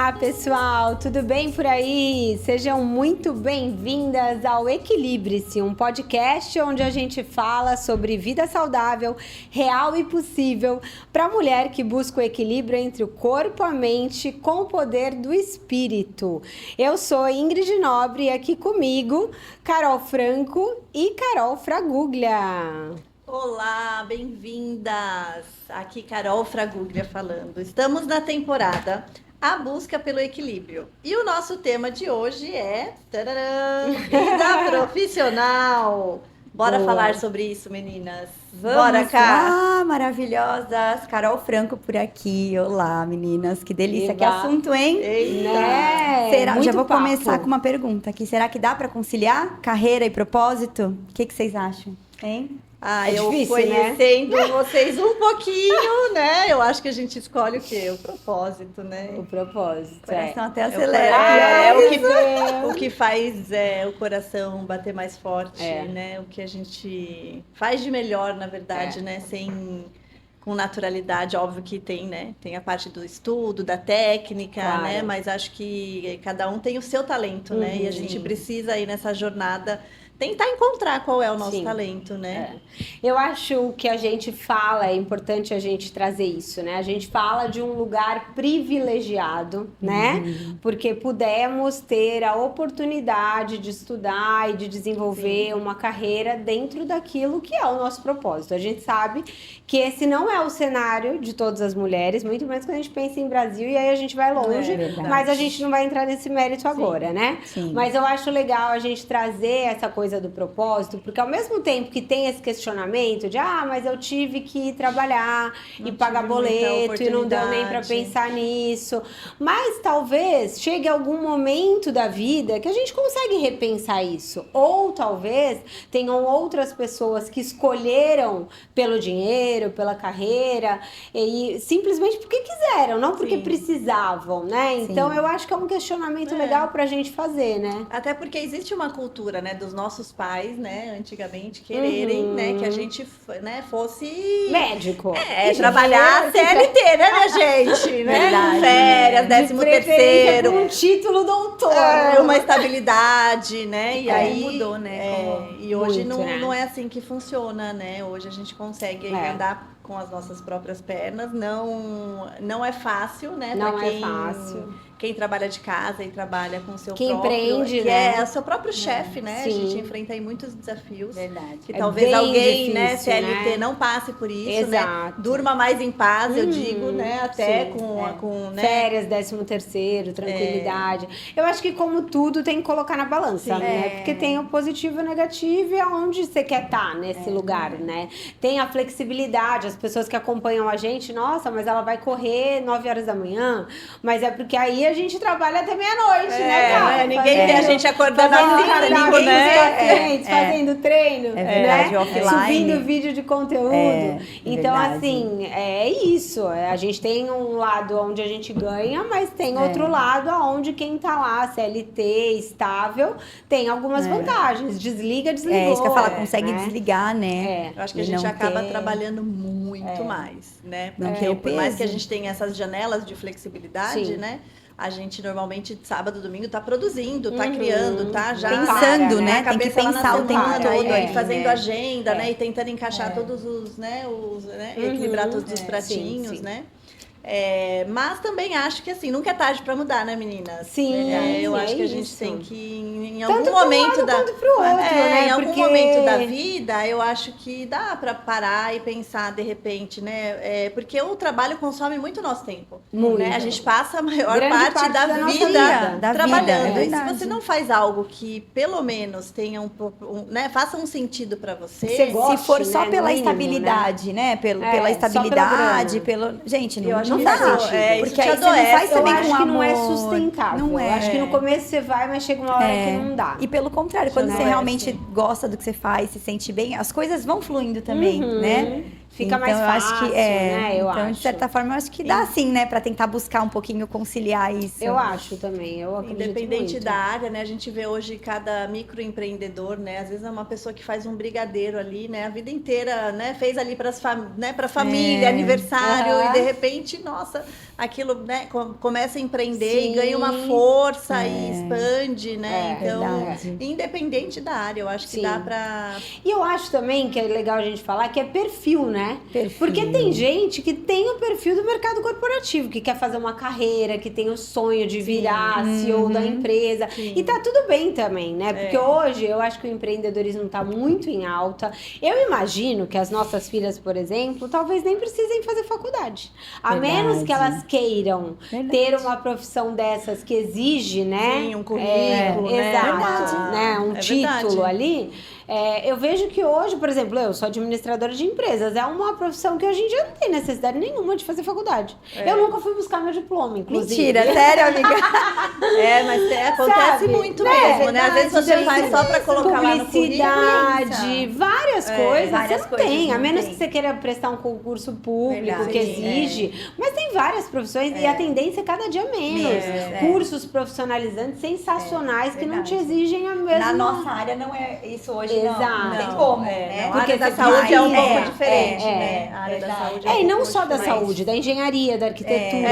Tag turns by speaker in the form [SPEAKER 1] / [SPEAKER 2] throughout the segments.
[SPEAKER 1] Olá, pessoal, tudo bem por aí? Sejam muito bem-vindas ao Equilibre-se, um podcast onde a gente fala sobre vida saudável, real e possível para a mulher que busca o equilíbrio entre o corpo, a mente, com o poder do espírito. Eu sou Ingrid Nobre e aqui comigo, Carol Franco e Carol Fraguglia.
[SPEAKER 2] Olá, bem-vindas! Aqui Carol Fraguglia falando. Estamos na temporada A Busca pelo Equilíbrio. E o nosso tema de hoje é vida profissional. Bora falar sobre isso, meninas. Bora cá!
[SPEAKER 3] Olá, maravilhosas! Carol Franco por aqui. Olá, meninas. Que delícia,
[SPEAKER 1] Eba.
[SPEAKER 3] que assunto, hein?
[SPEAKER 1] Né?
[SPEAKER 3] Será?
[SPEAKER 1] Muito
[SPEAKER 3] Já vou
[SPEAKER 1] papo.
[SPEAKER 3] começar com uma pergunta aqui. Será que dá para conciliar carreira e propósito? O que vocês acham? Hein?
[SPEAKER 2] Eu
[SPEAKER 1] difícil,
[SPEAKER 2] conhecendo vocês um pouquinho, né? Eu acho que a gente escolhe o quê? O propósito, né?
[SPEAKER 1] O propósito,
[SPEAKER 3] O coração até
[SPEAKER 2] É
[SPEAKER 3] acelera.
[SPEAKER 2] o que faz o coração bater mais forte,
[SPEAKER 1] É.
[SPEAKER 2] né? O que a gente faz de melhor, na verdade, né? Com naturalidade, óbvio que tem, né? Tem a parte do estudo, da técnica,
[SPEAKER 1] Claro.
[SPEAKER 2] né? Mas acho que cada um tem o seu talento, né? E a gente precisa aí nessa jornada tentar encontrar qual é o nosso
[SPEAKER 1] Sim.
[SPEAKER 2] talento, né?
[SPEAKER 1] Eu acho que a gente fala, é importante a gente trazer isso, né? A gente fala de um lugar privilegiado, né? Porque pudemos ter a oportunidade de estudar e de desenvolver uma carreira dentro daquilo que é o nosso propósito. A gente sabe que esse não é o cenário de todas as mulheres, muito menos quando a gente pensa em Brasil e aí a gente vai longe,
[SPEAKER 3] É verdade.
[SPEAKER 1] mas a gente não vai entrar nesse mérito agora, né?
[SPEAKER 3] Sim.
[SPEAKER 1] Mas eu acho legal a gente trazer essa coisa do propósito, porque ao mesmo tempo que tem esse questionamento de mas eu tive que ir trabalhar
[SPEAKER 2] Não
[SPEAKER 1] e pagar
[SPEAKER 2] tive muita
[SPEAKER 1] boleto e não deu nem pra
[SPEAKER 2] oportunidade.
[SPEAKER 1] pensar nisso, mas talvez chegue algum momento da vida que a gente consegue repensar isso, ou talvez tenham outras pessoas que escolheram pelo dinheiro, pela carreira e simplesmente porque quiseram, não porque
[SPEAKER 2] Sim.
[SPEAKER 1] precisavam, né? Então eu acho que é um questionamento legal pra gente fazer, né?
[SPEAKER 2] Até porque existe uma cultura, né, dos nossos pais, né, antigamente quererem, né, que a gente, né, fosse
[SPEAKER 1] Médico.
[SPEAKER 2] trabalhar CLT, né, minha gente, né,
[SPEAKER 3] Verdade.
[SPEAKER 2] férias,
[SPEAKER 1] De
[SPEAKER 2] 13º
[SPEAKER 1] preferência com um título doutor.
[SPEAKER 2] uma estabilidade, né, e
[SPEAKER 3] Como
[SPEAKER 2] aí
[SPEAKER 3] mudou, né?
[SPEAKER 2] e hoje
[SPEAKER 1] Muito,
[SPEAKER 2] não,
[SPEAKER 1] né?
[SPEAKER 2] não é assim que funciona, né, hoje a gente consegue aí andar com as nossas próprias pernas, não é fácil, né,
[SPEAKER 1] Não
[SPEAKER 2] pra
[SPEAKER 1] é fácil.
[SPEAKER 2] quem trabalha de casa e trabalha com o seu
[SPEAKER 1] Quem
[SPEAKER 2] próprio...
[SPEAKER 1] empreende,
[SPEAKER 2] que
[SPEAKER 1] né?
[SPEAKER 2] é o seu próprio chefe, né?
[SPEAKER 1] Sim.
[SPEAKER 2] A gente enfrenta aí muitos desafios.
[SPEAKER 3] Verdade.
[SPEAKER 2] Que
[SPEAKER 1] É
[SPEAKER 2] talvez
[SPEAKER 1] bem
[SPEAKER 2] alguém, né,
[SPEAKER 1] difícil,
[SPEAKER 2] CLT,
[SPEAKER 1] né?
[SPEAKER 2] não passe por isso,
[SPEAKER 1] Exato.
[SPEAKER 2] né? Durma mais em paz, eu digo, né? Até
[SPEAKER 1] sim,
[SPEAKER 2] com né?
[SPEAKER 1] Férias, 13º, tranquilidade. Eu acho que como tudo tem que colocar na balança,
[SPEAKER 2] Sim.
[SPEAKER 1] né? Porque tem o positivo e o negativo e aonde você quer estar nesse lugar, né? Tem a flexibilidade, as pessoas que acompanham a gente, nossa, mas ela vai correr 9 horas da manhã, mas é porque aí a gente trabalha até meia-noite, né, cara?
[SPEAKER 2] Ninguém vê a gente acordando
[SPEAKER 1] fazendo
[SPEAKER 2] assim,
[SPEAKER 1] cardápio
[SPEAKER 2] domingo, né?
[SPEAKER 1] com os pacientes, fazendo treino,
[SPEAKER 3] É verdade,
[SPEAKER 1] né?
[SPEAKER 3] offline.
[SPEAKER 1] Subindo vídeo de conteúdo. Então,
[SPEAKER 3] verdade.
[SPEAKER 1] assim, é isso. A gente tem um lado onde a gente ganha, mas tem outro lado onde quem tá lá, CLT, estável, tem algumas vantagens. Desliga, desligou.
[SPEAKER 3] É isso que eu ia falar, consegue
[SPEAKER 1] né?
[SPEAKER 3] desligar, né?
[SPEAKER 2] Eu acho que a
[SPEAKER 3] E
[SPEAKER 2] gente
[SPEAKER 3] não
[SPEAKER 2] acaba
[SPEAKER 3] ter-
[SPEAKER 2] trabalhando muito mais, né?
[SPEAKER 3] Não
[SPEAKER 2] Porque
[SPEAKER 3] ter o
[SPEAKER 2] por mais
[SPEAKER 3] peso.
[SPEAKER 2] que a gente tenha essas janelas de flexibilidade,
[SPEAKER 1] Sim.
[SPEAKER 2] né? A gente normalmente, sábado, domingo, tá produzindo, tá criando, tá já...
[SPEAKER 3] Pensando,
[SPEAKER 2] né?
[SPEAKER 3] né?
[SPEAKER 2] A
[SPEAKER 3] Tem que
[SPEAKER 2] cabeça lá na
[SPEAKER 3] pensar o tempo
[SPEAKER 2] semana,
[SPEAKER 3] todo
[SPEAKER 2] aí,
[SPEAKER 3] ali,
[SPEAKER 2] fazendo
[SPEAKER 3] né?
[SPEAKER 2] agenda, né? E tentando encaixar todos os, né? Equilibrar todos os pratinhos,
[SPEAKER 1] sim, sim.
[SPEAKER 2] né? Mas também acho que assim, nunca é tarde pra mudar, né, meninas?
[SPEAKER 1] Sim,
[SPEAKER 2] eu
[SPEAKER 1] é
[SPEAKER 2] acho que a gente
[SPEAKER 1] isso.
[SPEAKER 2] tem que, em
[SPEAKER 1] Tanto
[SPEAKER 2] algum
[SPEAKER 1] pro lado
[SPEAKER 2] momento
[SPEAKER 1] quanto pro outro, né?
[SPEAKER 2] em algum
[SPEAKER 1] Porque-
[SPEAKER 2] momento da vida, eu acho que dá pra parar e pensar de repente, né? Porque o trabalho consome muito nosso tempo.
[SPEAKER 1] Muito.
[SPEAKER 2] Né? A gente passa a maior
[SPEAKER 1] Grande
[SPEAKER 2] parte da
[SPEAKER 1] da nossa
[SPEAKER 2] vida
[SPEAKER 1] vida.
[SPEAKER 3] Da
[SPEAKER 2] trabalhando.
[SPEAKER 3] vida, é
[SPEAKER 2] E se
[SPEAKER 3] verdade.
[SPEAKER 2] você não faz algo que pelo menos tenha né, faça um sentido pra você.
[SPEAKER 1] Você gosta.
[SPEAKER 3] Se for só
[SPEAKER 1] né, no
[SPEAKER 3] pela
[SPEAKER 1] mínimo,
[SPEAKER 3] estabilidade, né? Pela
[SPEAKER 1] só
[SPEAKER 3] estabilidade,
[SPEAKER 1] pela
[SPEAKER 3] Gente,
[SPEAKER 2] Eu
[SPEAKER 3] não,
[SPEAKER 2] acho
[SPEAKER 3] não
[SPEAKER 2] que
[SPEAKER 3] dá.
[SPEAKER 2] isso- isso
[SPEAKER 3] Porque
[SPEAKER 2] te
[SPEAKER 3] aí você não
[SPEAKER 2] adoece.
[SPEAKER 3] faz
[SPEAKER 1] Eu
[SPEAKER 3] também
[SPEAKER 1] acho
[SPEAKER 3] com
[SPEAKER 1] que
[SPEAKER 3] amor.
[SPEAKER 1] não é sustentável.
[SPEAKER 3] Não é.
[SPEAKER 1] Eu acho que no começo você vai, mas chega uma hora que não dá.
[SPEAKER 3] E pelo contrário, quando
[SPEAKER 2] Não
[SPEAKER 3] você
[SPEAKER 2] é
[SPEAKER 3] realmente
[SPEAKER 2] assim.
[SPEAKER 3] gosta do que você faz, se sente bem, as coisas vão fluindo também, né?
[SPEAKER 1] Fica mais
[SPEAKER 3] eu
[SPEAKER 1] fácil,
[SPEAKER 3] acho que
[SPEAKER 1] né? Eu
[SPEAKER 3] então,
[SPEAKER 1] acho.
[SPEAKER 3] de certa forma, eu acho que dá sim, né? Pra tentar buscar um pouquinho conciliar isso.
[SPEAKER 1] Eu acho também, eu acredito
[SPEAKER 2] Independente
[SPEAKER 1] muito.
[SPEAKER 2] da área, né? A gente vê hoje cada microempreendedor, né? Às vezes é uma pessoa que faz um brigadeiro ali, né? A vida inteira, né? Fez ali para para família, aniversário
[SPEAKER 1] Aham.
[SPEAKER 2] e de repente, nossa, aquilo, né? Começa a empreender
[SPEAKER 1] Sim.
[SPEAKER 2] e ganha uma força e expande, né?
[SPEAKER 1] É,
[SPEAKER 2] Então,
[SPEAKER 3] verdade.
[SPEAKER 2] independente da área, eu acho que
[SPEAKER 1] Sim.
[SPEAKER 2] dá para
[SPEAKER 1] E eu acho também que é legal a gente falar que é perfil, né?
[SPEAKER 3] Perfil.
[SPEAKER 1] Porque tem gente que tem o perfil do mercado corporativo, que quer fazer uma carreira, que tem o sonho de virar CEO da empresa.
[SPEAKER 2] Sim.
[SPEAKER 1] E tá tudo bem também, né? Porque hoje eu acho que o empreendedorismo tá muito em alta. Eu imagino que as nossas filhas, por exemplo, talvez nem precisem fazer faculdade. A
[SPEAKER 3] Verdade.
[SPEAKER 1] menos que elas queiram
[SPEAKER 3] Verdade.
[SPEAKER 1] ter uma profissão dessas que exige, né?
[SPEAKER 2] Sim, um currículo, né?
[SPEAKER 1] Exato,
[SPEAKER 2] Uma-
[SPEAKER 1] né? Um
[SPEAKER 2] é
[SPEAKER 1] título
[SPEAKER 2] verdade.
[SPEAKER 1] ali. Eu vejo que hoje, por exemplo, eu sou administradora de empresas. É uma profissão que hoje em dia não tem necessidade nenhuma de fazer faculdade. Eu nunca fui buscar meu diploma, inclusive.
[SPEAKER 3] Mentira, sério, amiga?
[SPEAKER 2] Mas acontece
[SPEAKER 1] Sabe?
[SPEAKER 2] muito
[SPEAKER 1] Né?
[SPEAKER 2] mesmo, né? Às vezes você
[SPEAKER 1] Então,
[SPEAKER 2] faz só para colocar lá no currículo.
[SPEAKER 1] Publicidade, várias coisas
[SPEAKER 3] várias
[SPEAKER 1] você não
[SPEAKER 3] coisas
[SPEAKER 1] tem. A
[SPEAKER 3] não
[SPEAKER 1] menos
[SPEAKER 3] tem.
[SPEAKER 1] que você queira prestar um concurso público
[SPEAKER 3] Verdade.
[SPEAKER 1] que exige. Mas tem várias profissões e a tendência é cada dia menos. Cursos profissionalizantes sensacionais que não te
[SPEAKER 3] verdade.
[SPEAKER 1] exigem a mesma...
[SPEAKER 3] Na nossa área não é isso hoje,
[SPEAKER 1] Exato.
[SPEAKER 3] não tem como, né?
[SPEAKER 2] A área da
[SPEAKER 1] você
[SPEAKER 2] saúde é um
[SPEAKER 1] precisa-
[SPEAKER 2] pouco diferente,
[SPEAKER 1] é,
[SPEAKER 2] né? A área da
[SPEAKER 3] verdade.
[SPEAKER 2] saúde
[SPEAKER 1] E
[SPEAKER 2] um
[SPEAKER 1] não
[SPEAKER 2] pouco
[SPEAKER 1] só da
[SPEAKER 2] diferente.
[SPEAKER 1] saúde, da engenharia, da arquitetura,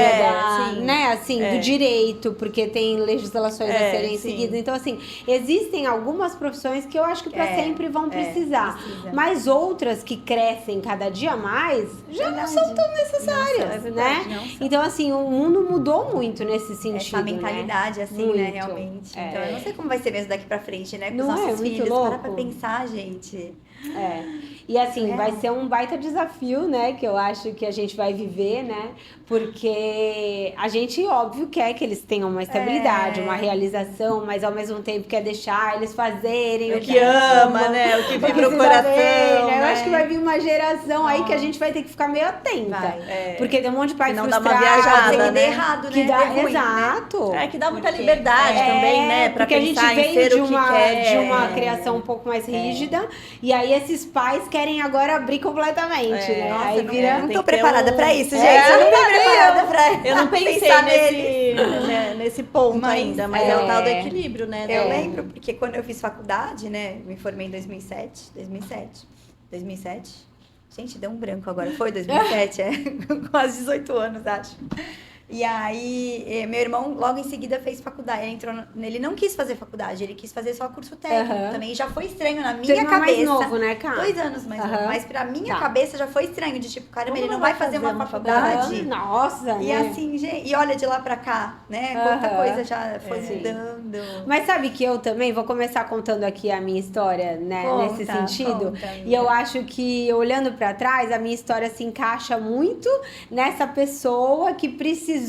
[SPEAKER 2] sim.
[SPEAKER 1] né, assim, do direito, porque tem legislações a serem
[SPEAKER 2] sim.
[SPEAKER 1] seguidas. Então, assim, existem algumas profissões que eu acho que para sempre vão precisar.
[SPEAKER 3] precisa.
[SPEAKER 1] Mas outras que crescem cada dia mais já não
[SPEAKER 3] Verdade.
[SPEAKER 1] são tão necessárias,
[SPEAKER 2] é verdade,
[SPEAKER 1] né?
[SPEAKER 3] não são.
[SPEAKER 1] Então, assim, o mundo mudou muito nesse sentido,
[SPEAKER 3] Essa mentalidade,
[SPEAKER 1] né?
[SPEAKER 3] assim,
[SPEAKER 1] Muito.
[SPEAKER 3] né, realmente.
[SPEAKER 1] É.
[SPEAKER 3] Então, eu não sei como vai ser mesmo daqui pra frente, né? Com
[SPEAKER 1] Não
[SPEAKER 3] os
[SPEAKER 1] é
[SPEAKER 3] nossos
[SPEAKER 1] muito
[SPEAKER 3] filhos.
[SPEAKER 1] louco?
[SPEAKER 3] Para pra pensar, gente.
[SPEAKER 1] E assim,
[SPEAKER 3] Real.
[SPEAKER 1] vai ser um baita desafio, né? Que eu acho que a gente vai viver, né? Porque a gente, óbvio, quer que eles tenham uma estabilidade, uma realização, mas ao mesmo tempo quer deixar eles fazerem
[SPEAKER 2] O que ama, né? O que vibra o
[SPEAKER 1] precisa
[SPEAKER 2] coração,
[SPEAKER 1] ver, né? Eu
[SPEAKER 2] né?
[SPEAKER 1] acho que vai vir uma geração aí que a gente vai ter que ficar meio atenta.
[SPEAKER 3] Vai,
[SPEAKER 1] Porque tem um monte de pai
[SPEAKER 2] Senão dá uma
[SPEAKER 1] frustrado.
[SPEAKER 2] viajada,
[SPEAKER 3] Pode
[SPEAKER 2] né?
[SPEAKER 3] dar errado, né?
[SPEAKER 1] Que dá,
[SPEAKER 3] Dê ruim, né?
[SPEAKER 1] exato.
[SPEAKER 2] É que dá muita
[SPEAKER 3] Porque-
[SPEAKER 2] liberdade também, né? Pra
[SPEAKER 1] porque a gente
[SPEAKER 2] pensar em
[SPEAKER 1] veio
[SPEAKER 2] ser
[SPEAKER 1] de
[SPEAKER 2] o que
[SPEAKER 1] uma,
[SPEAKER 2] quer.
[SPEAKER 1] de uma criação um pouco mais rígida, e aí esses pais querem agora abrir completamente, né?
[SPEAKER 2] Nossa,
[SPEAKER 1] Aí
[SPEAKER 2] não-
[SPEAKER 1] vira...
[SPEAKER 3] Não
[SPEAKER 2] tem
[SPEAKER 3] tô
[SPEAKER 2] que ter
[SPEAKER 3] preparada
[SPEAKER 2] um-
[SPEAKER 3] pra isso, gente.
[SPEAKER 2] É,
[SPEAKER 3] Eu não tô
[SPEAKER 2] nem
[SPEAKER 3] preparada pra
[SPEAKER 2] Eu não pensei
[SPEAKER 3] pensar nele.
[SPEAKER 2] nesse ponto
[SPEAKER 3] Mas-
[SPEAKER 2] ainda, mas é o tal do equilíbrio, né?
[SPEAKER 3] Eu lembro, porque quando eu fiz faculdade, né? Me formei em 2007. Gente, deu um branco agora. Foi 2007, quase 18 anos, acho. E aí, meu irmão logo em seguida fez faculdade. Ele não quis fazer faculdade, ele quis fazer só curso técnico
[SPEAKER 1] Aham.
[SPEAKER 3] também. E já foi estranho na
[SPEAKER 1] Seu
[SPEAKER 3] minha
[SPEAKER 1] irmão é
[SPEAKER 3] cabeça.
[SPEAKER 1] mais novo, né, cara?
[SPEAKER 3] 2 anos mais novo.
[SPEAKER 1] Aham.
[SPEAKER 3] Mas pra minha
[SPEAKER 1] Tá.
[SPEAKER 3] cabeça já foi estranho. De tipo, caramba,
[SPEAKER 2] Como
[SPEAKER 3] ele não
[SPEAKER 2] não
[SPEAKER 3] vai
[SPEAKER 2] vai
[SPEAKER 3] fazer
[SPEAKER 2] fazer
[SPEAKER 3] uma
[SPEAKER 2] uma
[SPEAKER 3] faculdade.
[SPEAKER 1] Nossa,
[SPEAKER 3] E
[SPEAKER 1] né?
[SPEAKER 3] assim, gente, e olha de lá pra cá, né? Quanta
[SPEAKER 1] Aham.
[SPEAKER 3] coisa já foi
[SPEAKER 1] Sim.
[SPEAKER 3] mudando.
[SPEAKER 1] Mas sabe que eu também vou começar contando aqui a minha história, né,
[SPEAKER 3] Conta,
[SPEAKER 1] nesse sentido.
[SPEAKER 3] conta, amiga.
[SPEAKER 1] E eu acho que olhando pra trás, a minha história se encaixa muito nessa pessoa que precisou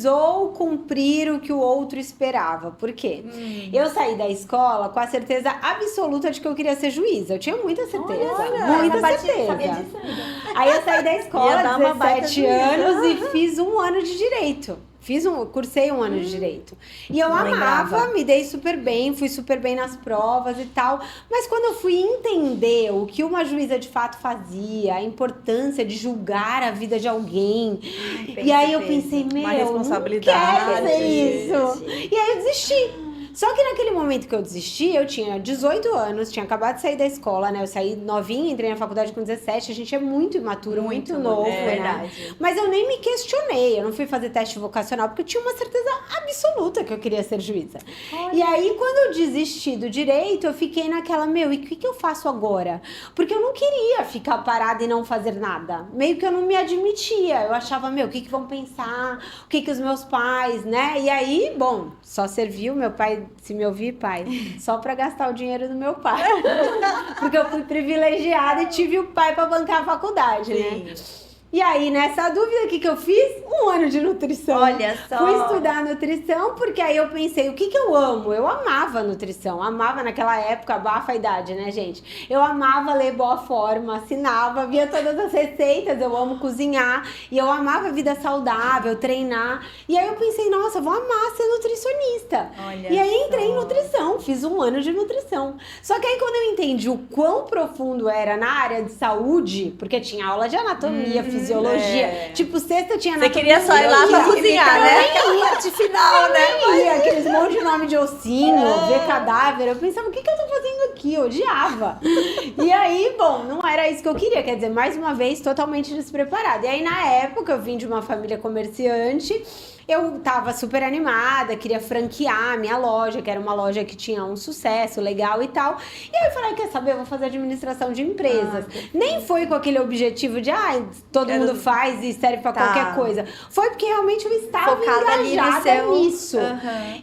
[SPEAKER 1] cumprir o que o outro esperava. Por quê? Eu saí da escola com a certeza absoluta de que eu queria ser juíza. Eu tinha muita certeza, muita certeza.
[SPEAKER 3] Sabia disso, amiga?
[SPEAKER 1] Aí eu saí da escola,
[SPEAKER 2] Ia dar uma baita
[SPEAKER 1] 17
[SPEAKER 2] juíza.
[SPEAKER 1] anos, e fiz um ano de direito. Cursei um ano de direito. E eu
[SPEAKER 3] Não
[SPEAKER 1] amava,
[SPEAKER 3] lembrava.
[SPEAKER 1] me dei super bem, fui super bem nas provas e tal. Mas quando eu fui entender o que uma juíza de fato fazia, a importância de julgar a vida de alguém, e aí eu pensei, meu,
[SPEAKER 2] Uma
[SPEAKER 1] não
[SPEAKER 2] responsabilidade.
[SPEAKER 1] quero fazer isso. E aí eu desisti. Só que naquele momento que eu desisti, eu tinha 18 anos, tinha acabado de sair da escola, né? Eu saí novinha, entrei na faculdade com 17, a gente é muito imaturo, muito novo,
[SPEAKER 3] é
[SPEAKER 1] né?
[SPEAKER 3] verdade.
[SPEAKER 1] Mas eu nem me questionei, eu não fui fazer teste vocacional, porque eu tinha uma certeza absoluta que eu queria ser juíza. E aí, quando eu desisti do direito, eu fiquei naquela, e o que eu faço agora? Porque eu não queria ficar parada e não fazer nada. Meio que eu não me admitia. Eu achava, o que vão pensar? O que os meus pais, né? E aí, bom, só serviu meu pai, se me ouvir, pai, só pra gastar o dinheiro do meu pai. Porque eu fui privilegiada e tive o pai pra bancar a faculdade, né? E aí, nessa dúvida, o que eu fiz? 1 ano de nutrição.
[SPEAKER 3] Olha só.
[SPEAKER 1] Fui estudar nutrição, porque aí eu pensei, o que eu amo? Eu amava nutrição, amava naquela época, abafa a idade, né, gente? Eu amava ler Boa Forma, assinava, via todas as receitas, eu amo cozinhar, e eu amava vida saudável, treinar. E aí eu pensei, nossa, vou amar ser nutricionista.
[SPEAKER 3] Olha
[SPEAKER 1] E aí entrei em
[SPEAKER 3] só.
[SPEAKER 1] nutrição, fiz 1 ano de nutrição. Só que aí quando eu entendi o quão profundo era na área de saúde, porque tinha aula de anatomia, fisiologia, tipo, sexta tinha
[SPEAKER 2] Você
[SPEAKER 1] anatomia.
[SPEAKER 2] queria só ir lá pra cozinhar, né?
[SPEAKER 3] Parte final, né?
[SPEAKER 1] E aqueles monte de nome de ossinho, ver cadáver. Eu pensava, o que eu tô fazendo aqui? Eu odiava. E aí, bom, não era isso que eu queria. Quer dizer, mais uma vez, totalmente despreparada. E aí, na época, eu vim de uma família comerciante. Eu tava super animada, queria franquear a minha loja, que era uma loja que tinha um sucesso legal e tal. E aí eu falei, quer saber, eu vou fazer administração de empresas. Nem foi com aquele objetivo de, todo mundo faz e serve pra qualquer coisa. Foi porque realmente eu estava
[SPEAKER 3] Focada ali no
[SPEAKER 1] engajada
[SPEAKER 3] seu...
[SPEAKER 1] nisso.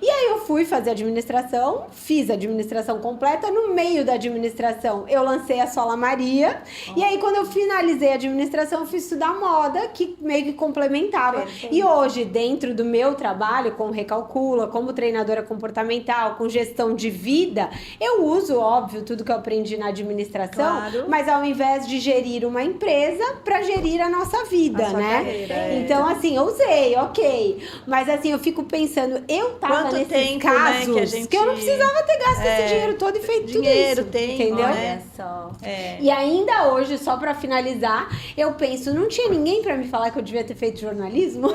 [SPEAKER 1] E aí eu fui fazer administração, fiz administração completa. No meio da administração, eu lancei a Sola Maria. E aí, quando eu finalizei a administração, eu fui estudar moda, que meio que complementava.
[SPEAKER 3] Perfeito.
[SPEAKER 1] E hoje, dentro do meu trabalho com Recalcula, como treinadora comportamental, com gestão de vida, eu uso, óbvio, tudo que eu aprendi na administração,
[SPEAKER 2] Claro.
[SPEAKER 1] mas ao invés de gerir uma empresa, para gerir a nossa vida,
[SPEAKER 2] A sua
[SPEAKER 1] né?
[SPEAKER 2] carreira,
[SPEAKER 1] Então, assim, eu usei, ok. Mas assim, eu fico pensando, eu tava
[SPEAKER 2] Quanto
[SPEAKER 1] nesses
[SPEAKER 2] tempo, né,
[SPEAKER 1] casos
[SPEAKER 2] que a gente-
[SPEAKER 1] eu não precisava ter gasto esse dinheiro todo e feito
[SPEAKER 2] Dinheiro,
[SPEAKER 1] tudo isso.
[SPEAKER 2] tempo,
[SPEAKER 1] entendeu?
[SPEAKER 2] né?
[SPEAKER 3] Olha só.
[SPEAKER 1] E ainda hoje, só pra finalizar, eu penso, não tinha ninguém pra me falar que eu devia ter feito jornalismo?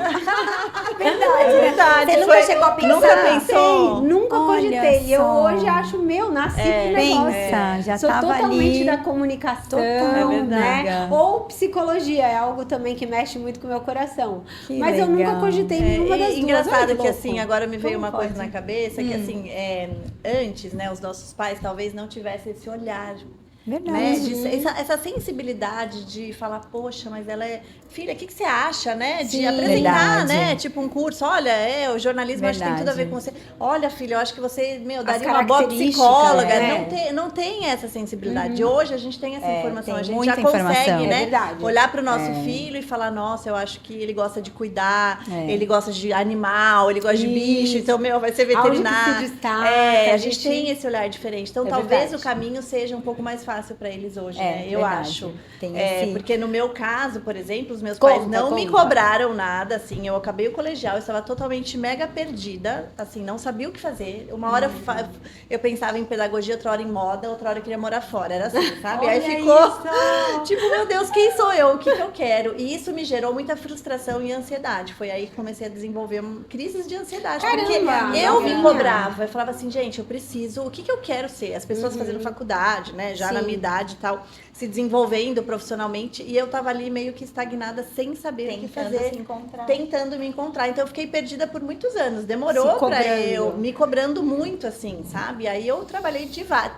[SPEAKER 2] Verdade.
[SPEAKER 3] Você nunca chegou a pensar?
[SPEAKER 2] Nunca pensou?
[SPEAKER 1] Nunca
[SPEAKER 3] Olha
[SPEAKER 1] cogitei. E eu
[SPEAKER 3] só.
[SPEAKER 1] hoje acho, nasci pro negócio.
[SPEAKER 3] Pensa, já
[SPEAKER 1] Sou
[SPEAKER 3] tava
[SPEAKER 1] totalmente
[SPEAKER 3] ali.
[SPEAKER 1] da comunicação,
[SPEAKER 3] Total,
[SPEAKER 1] né?
[SPEAKER 3] amiga.
[SPEAKER 1] Ou psicologia, é algo também que mexe muito com o meu coração.
[SPEAKER 3] Que
[SPEAKER 1] Mas eu nunca
[SPEAKER 3] legal.
[SPEAKER 1] cogitei nenhuma das duas.
[SPEAKER 2] Engraçado
[SPEAKER 1] Olha
[SPEAKER 2] que
[SPEAKER 1] louco.
[SPEAKER 2] assim, agora me veio
[SPEAKER 3] Como
[SPEAKER 2] uma coisa
[SPEAKER 3] pode?
[SPEAKER 2] na cabeça, que assim, antes, né, os nossos pais talvez não tivessem esse olhar,
[SPEAKER 3] Verdade.
[SPEAKER 2] né, essa sensibilidade de falar, poxa, mas ela é... Filha, o que você acha, né, de
[SPEAKER 1] Sim.
[SPEAKER 2] apresentar,
[SPEAKER 3] Verdade.
[SPEAKER 2] né, tipo um curso, olha, o jornalismo acho que tem tudo a ver
[SPEAKER 3] Verdade.
[SPEAKER 2] com você. Olha, filha, eu acho que você,
[SPEAKER 1] As
[SPEAKER 2] daria uma boa
[SPEAKER 1] características,
[SPEAKER 2] psicóloga.
[SPEAKER 1] né?
[SPEAKER 2] Não tem essa sensibilidade. Hoje a gente tem essa informação,
[SPEAKER 3] tem
[SPEAKER 2] a gente
[SPEAKER 3] muita
[SPEAKER 2] já consegue,
[SPEAKER 3] informação.
[SPEAKER 1] É
[SPEAKER 2] né,
[SPEAKER 1] verdade.
[SPEAKER 2] olhar para o nosso filho e falar, nossa, eu acho que ele gosta de cuidar,
[SPEAKER 3] É.
[SPEAKER 2] ele gosta de animal, ele gosta de bicho,
[SPEAKER 1] Isso.
[SPEAKER 2] então, vai ser
[SPEAKER 1] Aonde que
[SPEAKER 2] veterinário.
[SPEAKER 1] se destaca,
[SPEAKER 2] a
[SPEAKER 1] a
[SPEAKER 2] gente
[SPEAKER 1] gente-
[SPEAKER 2] tem esse olhar diferente. Então,
[SPEAKER 1] É
[SPEAKER 2] talvez
[SPEAKER 1] verdade.
[SPEAKER 2] o caminho seja um pouco mais fácil para eles hoje,
[SPEAKER 3] É,
[SPEAKER 2] né? Eu
[SPEAKER 3] verdade.
[SPEAKER 2] acho.
[SPEAKER 3] Tem esse-
[SPEAKER 2] Porque no meu caso, por exemplo, os meus
[SPEAKER 1] Conta,
[SPEAKER 2] pais não me
[SPEAKER 1] conta.
[SPEAKER 2] cobraram nada, assim, eu acabei o colegial, eu estava totalmente mega perdida, assim, não sabia o que fazer. Uma hora eu pensava em pedagogia, outra hora em moda, outra hora eu queria morar fora, era assim, sabe? Aí
[SPEAKER 1] Olha
[SPEAKER 2] ficou,
[SPEAKER 1] isso!
[SPEAKER 2] tipo, meu Deus, quem sou eu? O que eu quero? E isso me gerou muita frustração e ansiedade. Foi aí que comecei a desenvolver crises de ansiedade.
[SPEAKER 1] Caramba,
[SPEAKER 2] porque eu me
[SPEAKER 1] novinha.
[SPEAKER 2] cobrava. Eu falava assim, gente, eu preciso... O que eu quero ser? As pessoas fazendo faculdade, né? Já na
[SPEAKER 1] Sim.
[SPEAKER 2] minha idade e tal. Se desenvolvendo profissionalmente. E eu tava ali meio que estagnada, sem saber o que
[SPEAKER 3] Tentando
[SPEAKER 2] fazer.
[SPEAKER 3] se encontrar.
[SPEAKER 2] Tentando me encontrar. Então eu fiquei perdida por muitos anos.
[SPEAKER 1] Se
[SPEAKER 2] Demorou pra
[SPEAKER 1] cobrando.
[SPEAKER 2] eu... Me cobrando muito, assim, sabe? Aí eu trabalhei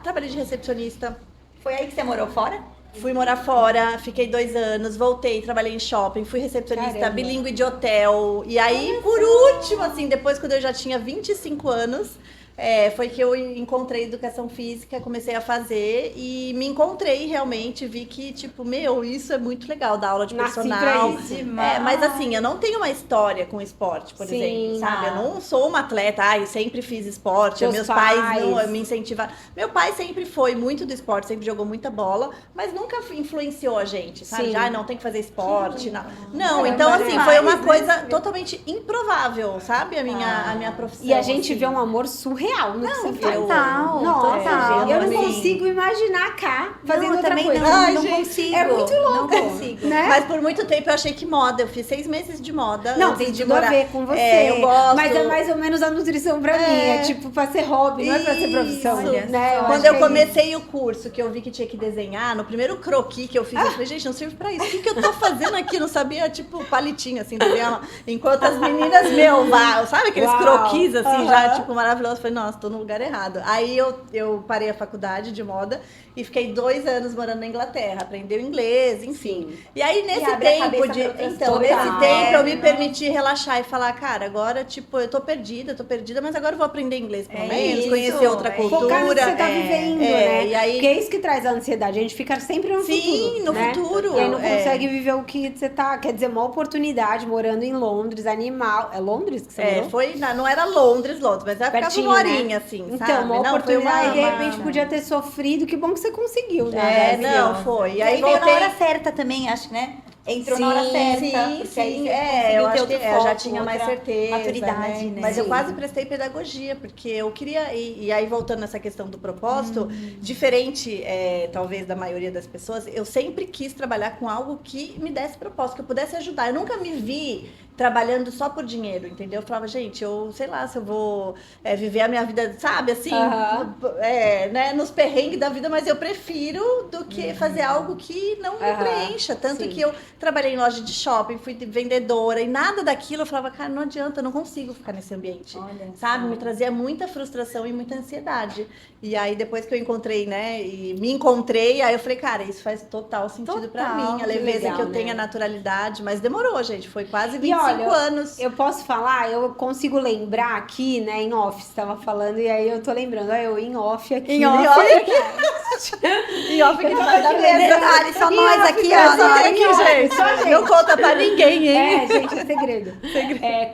[SPEAKER 2] trabalhei de recepcionista.
[SPEAKER 3] Foi aí que você morou fora?
[SPEAKER 2] Fui morar fora, fiquei 2 anos, voltei, trabalhei em shopping, fui recepcionista,
[SPEAKER 1] Caramba.
[SPEAKER 2] bilíngue de hotel. E aí, por último, assim, depois quando eu já tinha 25 anos, foi que eu encontrei educação física, comecei a fazer e me encontrei realmente, vi que, tipo, isso é muito legal, dar aula de
[SPEAKER 1] Nasci
[SPEAKER 2] personal.
[SPEAKER 1] pra isso.
[SPEAKER 2] Mas assim, eu não tenho uma história com esporte, por
[SPEAKER 1] Sim,
[SPEAKER 2] exemplo, sabe? Eu não sou uma atleta, sempre fiz esporte,
[SPEAKER 1] Seus
[SPEAKER 2] meus pais
[SPEAKER 1] pais.
[SPEAKER 2] não me incentivaram. Meu pai sempre foi muito do esporte, sempre jogou muita bola, mas nunca influenciou a gente, sabe?
[SPEAKER 1] Sim.
[SPEAKER 2] Já não tem que fazer esporte, não.
[SPEAKER 1] É,
[SPEAKER 2] Então
[SPEAKER 1] mas
[SPEAKER 2] assim,
[SPEAKER 1] é
[SPEAKER 2] foi uma
[SPEAKER 3] mais,
[SPEAKER 2] coisa totalmente improvável, sabe? A minha profissão.
[SPEAKER 1] E a gente
[SPEAKER 2] assim.
[SPEAKER 1] vê um amor surreal no que você faz.
[SPEAKER 3] total,
[SPEAKER 1] Nossa,
[SPEAKER 3] total,
[SPEAKER 1] gente, eu não
[SPEAKER 3] assim.
[SPEAKER 1] consigo imaginar cá fazendo
[SPEAKER 3] Não, eu
[SPEAKER 1] outra
[SPEAKER 3] também
[SPEAKER 1] coisa.
[SPEAKER 3] não,
[SPEAKER 2] Ai,
[SPEAKER 3] não
[SPEAKER 2] gente,
[SPEAKER 3] consigo.
[SPEAKER 1] é muito louco,
[SPEAKER 3] Não consigo.
[SPEAKER 1] né?
[SPEAKER 2] Mas por muito tempo eu achei que moda. Eu fiz 6 meses de moda.
[SPEAKER 1] Não,
[SPEAKER 2] antes
[SPEAKER 1] tem
[SPEAKER 2] de
[SPEAKER 1] tudo a
[SPEAKER 2] morar.
[SPEAKER 1] ver com você.
[SPEAKER 2] Eu gosto.
[SPEAKER 1] Mas é mais ou menos a nutrição pra mim. É tipo pra ser hobby, não é pra ser profissão.
[SPEAKER 2] Isso.
[SPEAKER 1] Né?
[SPEAKER 2] Quando
[SPEAKER 1] acho
[SPEAKER 2] eu
[SPEAKER 1] que é
[SPEAKER 2] comecei o curso, que eu vi que tinha que desenhar, no primeiro croquis que eu fiz, eu falei, gente, não serve pra isso. O que eu tô fazendo aqui? Não sabia, tipo, palitinho, assim, desenhar. Enquanto as meninas, sabe aqueles
[SPEAKER 1] Uau.
[SPEAKER 2] croquis, assim, já,
[SPEAKER 1] Aham.
[SPEAKER 2] tipo, maravilhosos. Eu falei, nossa, tô no lugar errado. Aí eu parei a faculdade de moda e fiquei 2 anos morando na Inglaterra, aprendeu inglês, enfim. E aí, nesse
[SPEAKER 3] abre a
[SPEAKER 2] tempo
[SPEAKER 3] cabeça
[SPEAKER 2] de.
[SPEAKER 3] pra outras
[SPEAKER 2] Então,
[SPEAKER 3] coisas,
[SPEAKER 2] nesse
[SPEAKER 3] né?
[SPEAKER 2] tempo eu me
[SPEAKER 3] Nossa.
[SPEAKER 2] permiti relaxar e falar, cara, agora, tipo, eu tô perdida, mas agora eu vou aprender inglês pelo menos,
[SPEAKER 3] isso,
[SPEAKER 2] conhecer outra cultura.
[SPEAKER 1] Focar no que você tá vivendo, né?
[SPEAKER 2] E aí,
[SPEAKER 1] Porque é isso que traz a ansiedade. A gente fica sempre no futuro.
[SPEAKER 2] sim, no
[SPEAKER 1] né?
[SPEAKER 2] futuro.
[SPEAKER 1] E aí não consegue viver o que você tá. Quer dizer, uma oportunidade morando em Londres, animal. É Londres que você morou?
[SPEAKER 2] Não era Londres, mas ela ficava
[SPEAKER 1] Pertinho,
[SPEAKER 2] uma horinha,
[SPEAKER 1] né?
[SPEAKER 2] assim,
[SPEAKER 1] Então,
[SPEAKER 2] sabe?
[SPEAKER 1] uma
[SPEAKER 2] Não, foi
[SPEAKER 1] oportunidade. E de
[SPEAKER 2] uma-
[SPEAKER 1] repente podia ter sofrido. Que bom que você conseguiu, né?
[SPEAKER 2] não, foi.
[SPEAKER 3] E
[SPEAKER 2] aí
[SPEAKER 3] aí veio na
[SPEAKER 2] voltei.
[SPEAKER 3] hora certa também, acho, né? Entrou na hora
[SPEAKER 1] Sim,
[SPEAKER 3] certa.
[SPEAKER 2] Sim,
[SPEAKER 3] porque aí
[SPEAKER 2] sim,
[SPEAKER 3] você
[SPEAKER 2] eu
[SPEAKER 3] conseguiu ter
[SPEAKER 2] acho que
[SPEAKER 3] outro
[SPEAKER 2] eu já
[SPEAKER 3] foco,
[SPEAKER 2] tinha mais
[SPEAKER 3] outra
[SPEAKER 2] certeza,
[SPEAKER 3] maturidade, né?
[SPEAKER 2] Mas eu
[SPEAKER 1] Sim.
[SPEAKER 2] quase prestei pedagogia, porque eu queria, e aí voltando nessa questão do propósito, diferente, talvez, da maioria das pessoas, eu sempre quis trabalhar com algo que me desse propósito, que eu pudesse ajudar. Eu nunca me vi trabalhando só por dinheiro, entendeu? Eu falava, gente, eu sei lá se eu vou viver a minha vida, sabe, assim,
[SPEAKER 1] Aham.
[SPEAKER 2] né, nos perrengues da vida, mas eu prefiro do que fazer algo que não me
[SPEAKER 1] Aham,
[SPEAKER 2] preencha. Tanto
[SPEAKER 1] sim.
[SPEAKER 2] que eu trabalhei em loja de shopping, fui vendedora e nada daquilo eu falava, cara, não adianta, eu não consigo ficar nesse ambiente.
[SPEAKER 3] Olha
[SPEAKER 2] Sabe?
[SPEAKER 3] só.
[SPEAKER 2] Me trazia muita frustração e muita ansiedade. E aí, depois que eu encontrei, né, e me encontrei, aí eu falei, cara, isso faz total sentido pra
[SPEAKER 3] Total,
[SPEAKER 2] mim. A
[SPEAKER 3] que
[SPEAKER 2] leveza
[SPEAKER 1] legal,
[SPEAKER 2] que eu
[SPEAKER 1] né?
[SPEAKER 2] tenho, a naturalidade, mas demorou, gente. Foi quase
[SPEAKER 1] E
[SPEAKER 2] 25
[SPEAKER 1] olha,
[SPEAKER 2] anos.
[SPEAKER 1] eu posso falar, eu consigo lembrar aqui, né, em off, você tava falando, e aí eu tô lembrando, eu em off aqui.
[SPEAKER 3] Em
[SPEAKER 1] né?
[SPEAKER 3] off.
[SPEAKER 2] E ó, fica debaixo da
[SPEAKER 3] Tá
[SPEAKER 2] mesa.
[SPEAKER 3] detalhe, só nós aqui, ó.
[SPEAKER 2] Só
[SPEAKER 3] nós.
[SPEAKER 2] tem aqui, gente.
[SPEAKER 1] Só gente.
[SPEAKER 2] Não conta pra ninguém, hein?
[SPEAKER 1] É, gente, é segredo.